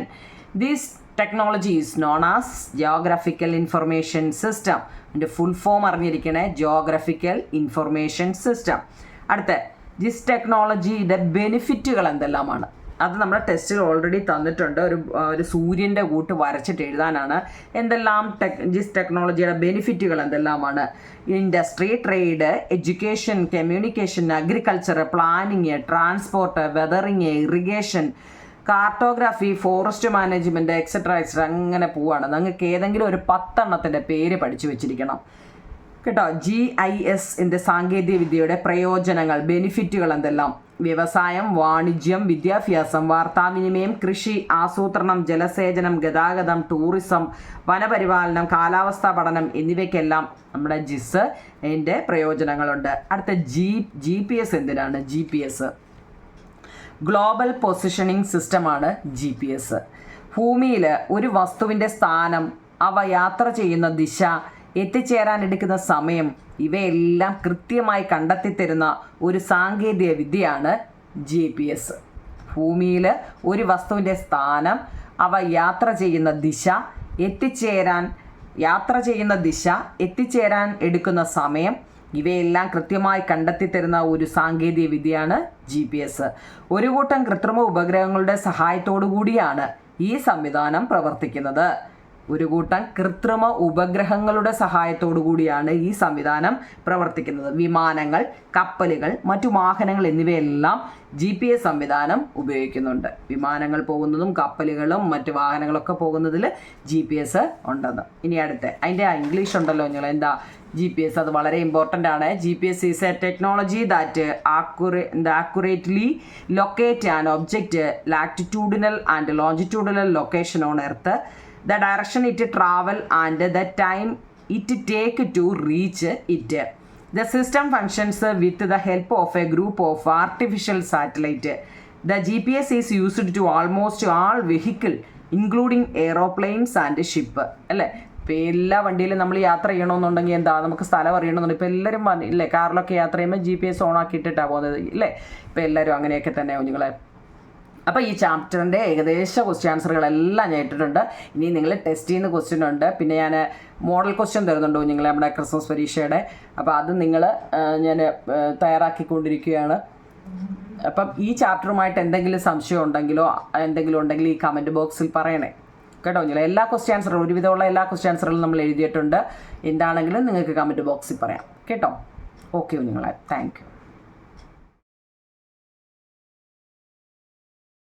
This technology is known as Geographical Information System. അതിൻ്റെ ഫുൾ ഫോം അറിഞ്ഞിരിക്കണേ, Geographical Information System. അടുത്ത JIS ടെക്നോളജിയുടെ ബെനിഫിറ്റുകൾ എന്തെല്ലാമാണ്? അത് നമ്മുടെ ടെസ്റ്റിൽ already തന്നിട്ടുണ്ട്. ഒരു സൂര്യൻ്റെ കൂട്ട് വരച്ചിട്ട് എഴുതാനാണ്. എന്തെല്ലാം JIS ടെക്നോളജിയുടെ ബെനിഫിറ്റുകൾ എന്തെല്ലാമാണ്? Industry, trade, education, communication, agriculture, planning, transport, weathering, irrigation, cartography, forest management, etcetera അങ്ങനെ പോവാണ്. നിങ്ങൾക്ക് ഏതെങ്കിലും ഒരു 10 പേര് പഠിച്ചു വെച്ചിരിക്കണം കേട്ടോ. GIS സാങ്കേതികവിദ്യയുടെ പ്രയോജനങ്ങൾ, ബെനിഫിറ്റുകൾ എന്തെല്ലാം? വ്യവസായം, വാണിജ്യം, വിദ്യാഭ്യാസം, വാർത്താവിനിമയം, കൃഷി, ആസൂത്രണം, ജലസേചനം, ഗതാഗതം, ടൂറിസം, വനപരിപാലനം, കാലാവസ്ഥാ പഠനം എന്നിവയ്ക്കെല്ലാം നമ്മുടെ JIS പ്രയോജനങ്ങളുണ്ട്. അടുത്ത GPS എന്തിനാണ്? GPS ഗ്ലോബൽ പൊസിഷനിങ് സിസ്റ്റമാണ് GPS. ഭൂമിയിൽ ഒരു വസ്തുവിൻ്റെ സ്ഥാനം, അവ യാത്ര ചെയ്യുന്ന ദിശ, എത്തിച്ചേരാൻ എടുക്കുന്ന സമയം, ഇവയെല്ലാം കൃത്യമായി കണ്ടെത്തിത്തരുന്ന ഒരു സാങ്കേതിക വിദ്യയാണ് GPS. ഭൂമിയിൽ ഒരു വസ്തുവിൻ്റെ സ്ഥാനം, അവ യാത്ര ചെയ്യുന്ന ദിശ, എത്തിച്ചേരാൻ എടുക്കുന്ന സമയം, ഇവയെല്ലാം കൃത്യമായി കണ്ടെത്തിത്തരുന്ന ഒരു സാങ്കേതിക വിദ്യയാണ് GPS. ഒരു കൂട്ടം കൃത്രിമ ഉപഗ്രഹങ്ങളുടെ സഹായത്തോടു കൂടിയാണ് ഈ സംവിധാനം പ്രവർത്തിക്കുന്നത്. ഒരു കൂട്ടം കൃത്രിമ ഉപഗ്രഹങ്ങളുടെ സഹായത്തോടു കൂടിയാണ് ഈ സംവിധാനം പ്രവർത്തിക്കുന്നത്. വിമാനങ്ങൾ, കപ്പലുകൾ, മറ്റു വാഹനങ്ങൾ എന്നിവയെല്ലാം GPS സംവിധാനം ഉപയോഗിക്കുന്നുണ്ട്. വിമാനങ്ങൾ പോകുന്നതും കപ്പലുകളും മറ്റു വാഹനങ്ങളൊക്കെ പോകുന്നതിൽ GPS ഉണ്ടെന്ന്. ഇനി അടുത്ത് അതിൻ്റെ ഇംഗ്ലീഷ് ഉണ്ടല്ലോ നിങ്ങൾ എന്താ GPS, അത് വളരെ ഇമ്പോർട്ടൻ്റ് ആണ്. GPS is A technology that accurately locate an object latitudinal and longitudinal location on Earth, the direction it travel and the time it take to reach it. The system functions with the help of a group of artificial satellite. The GPS is used to almost all vehicle including aeroplanes and ship. അല്ലേ, ഇപ്പോൾ എല്ലാ വണ്ടിയിലും നമ്മൾ യാത്ര ചെയ്യണമെന്നുണ്ടെങ്കിൽ എന്താ നമുക്ക് സ്ഥലം അറിയണമെന്നുണ്ടെങ്കിൽ ഇപ്പോൾ എല്ലാവരും ഇല്ലേ കാറിലൊക്കെ യാത്ര ചെയ്യുമ്പോൾ GPS ഓൺ ആക്കിയിട്ടിട്ടാണ് പോകുന്നത് ഇല്ലേ. ഇപ്പോൾ എല്ലാവരും അങ്ങനെയൊക്കെ തന്നെ കുഞ്ഞുങ്ങളെ. അപ്പോൾ ഈ ചാപ്റ്ററിൻ്റെ ഏകദേശ ക്വസ്റ്റ്യൻ ആൻസറുകളെല്ലാം ഞാൻ ഇട്ടിട്ടുണ്ട്. ഇനി നിങ്ങൾ ടെസ്റ്റ് ചെയ്യുന്ന ക്വസ്റ്റ്യൻ ഉണ്ട്, പിന്നെ ഞാൻ മോഡൽ ക്വസ്റ്റ്യൻ തരുന്നുണ്ടോ നിങ്ങൾ നമ്മുടെ ക്രിസ്മസ് പരീക്ഷയുടെ. അപ്പോൾ അത് നിങ്ങൾ ഞാൻ തയ്യാറാക്കിക്കൊണ്ടിരിക്കുകയാണ്. അപ്പം ഈ ചാപ്റ്ററുമായിട്ട് എന്തെങ്കിലും സംശയം ഉണ്ടെങ്കിലോ എന്തെങ്കിലും ഉണ്ടെങ്കിൽ ഈ കമൻറ്റ് ബോക്സിൽ പറയണേ കേട്ടോ. നിങ്ങൾ എല്ലാ ക്വസ്റ്റ്യൻ ആൻസറും ഒരുവിധമുള്ള എല്ലാ ക്വസ്റ്റ്യൻ ആൻസറുകളും നമ്മൾ എഴുതിയിട്ടുണ്ട്. എന്താണെങ്കിലും നിങ്ങൾക്ക് കമൻറ്റ് ബോക്സിൽ പറയാം കേട്ടോ. ഓക്കെ കുഞ്ഞുങ്ങളെ, താങ്ക് യു.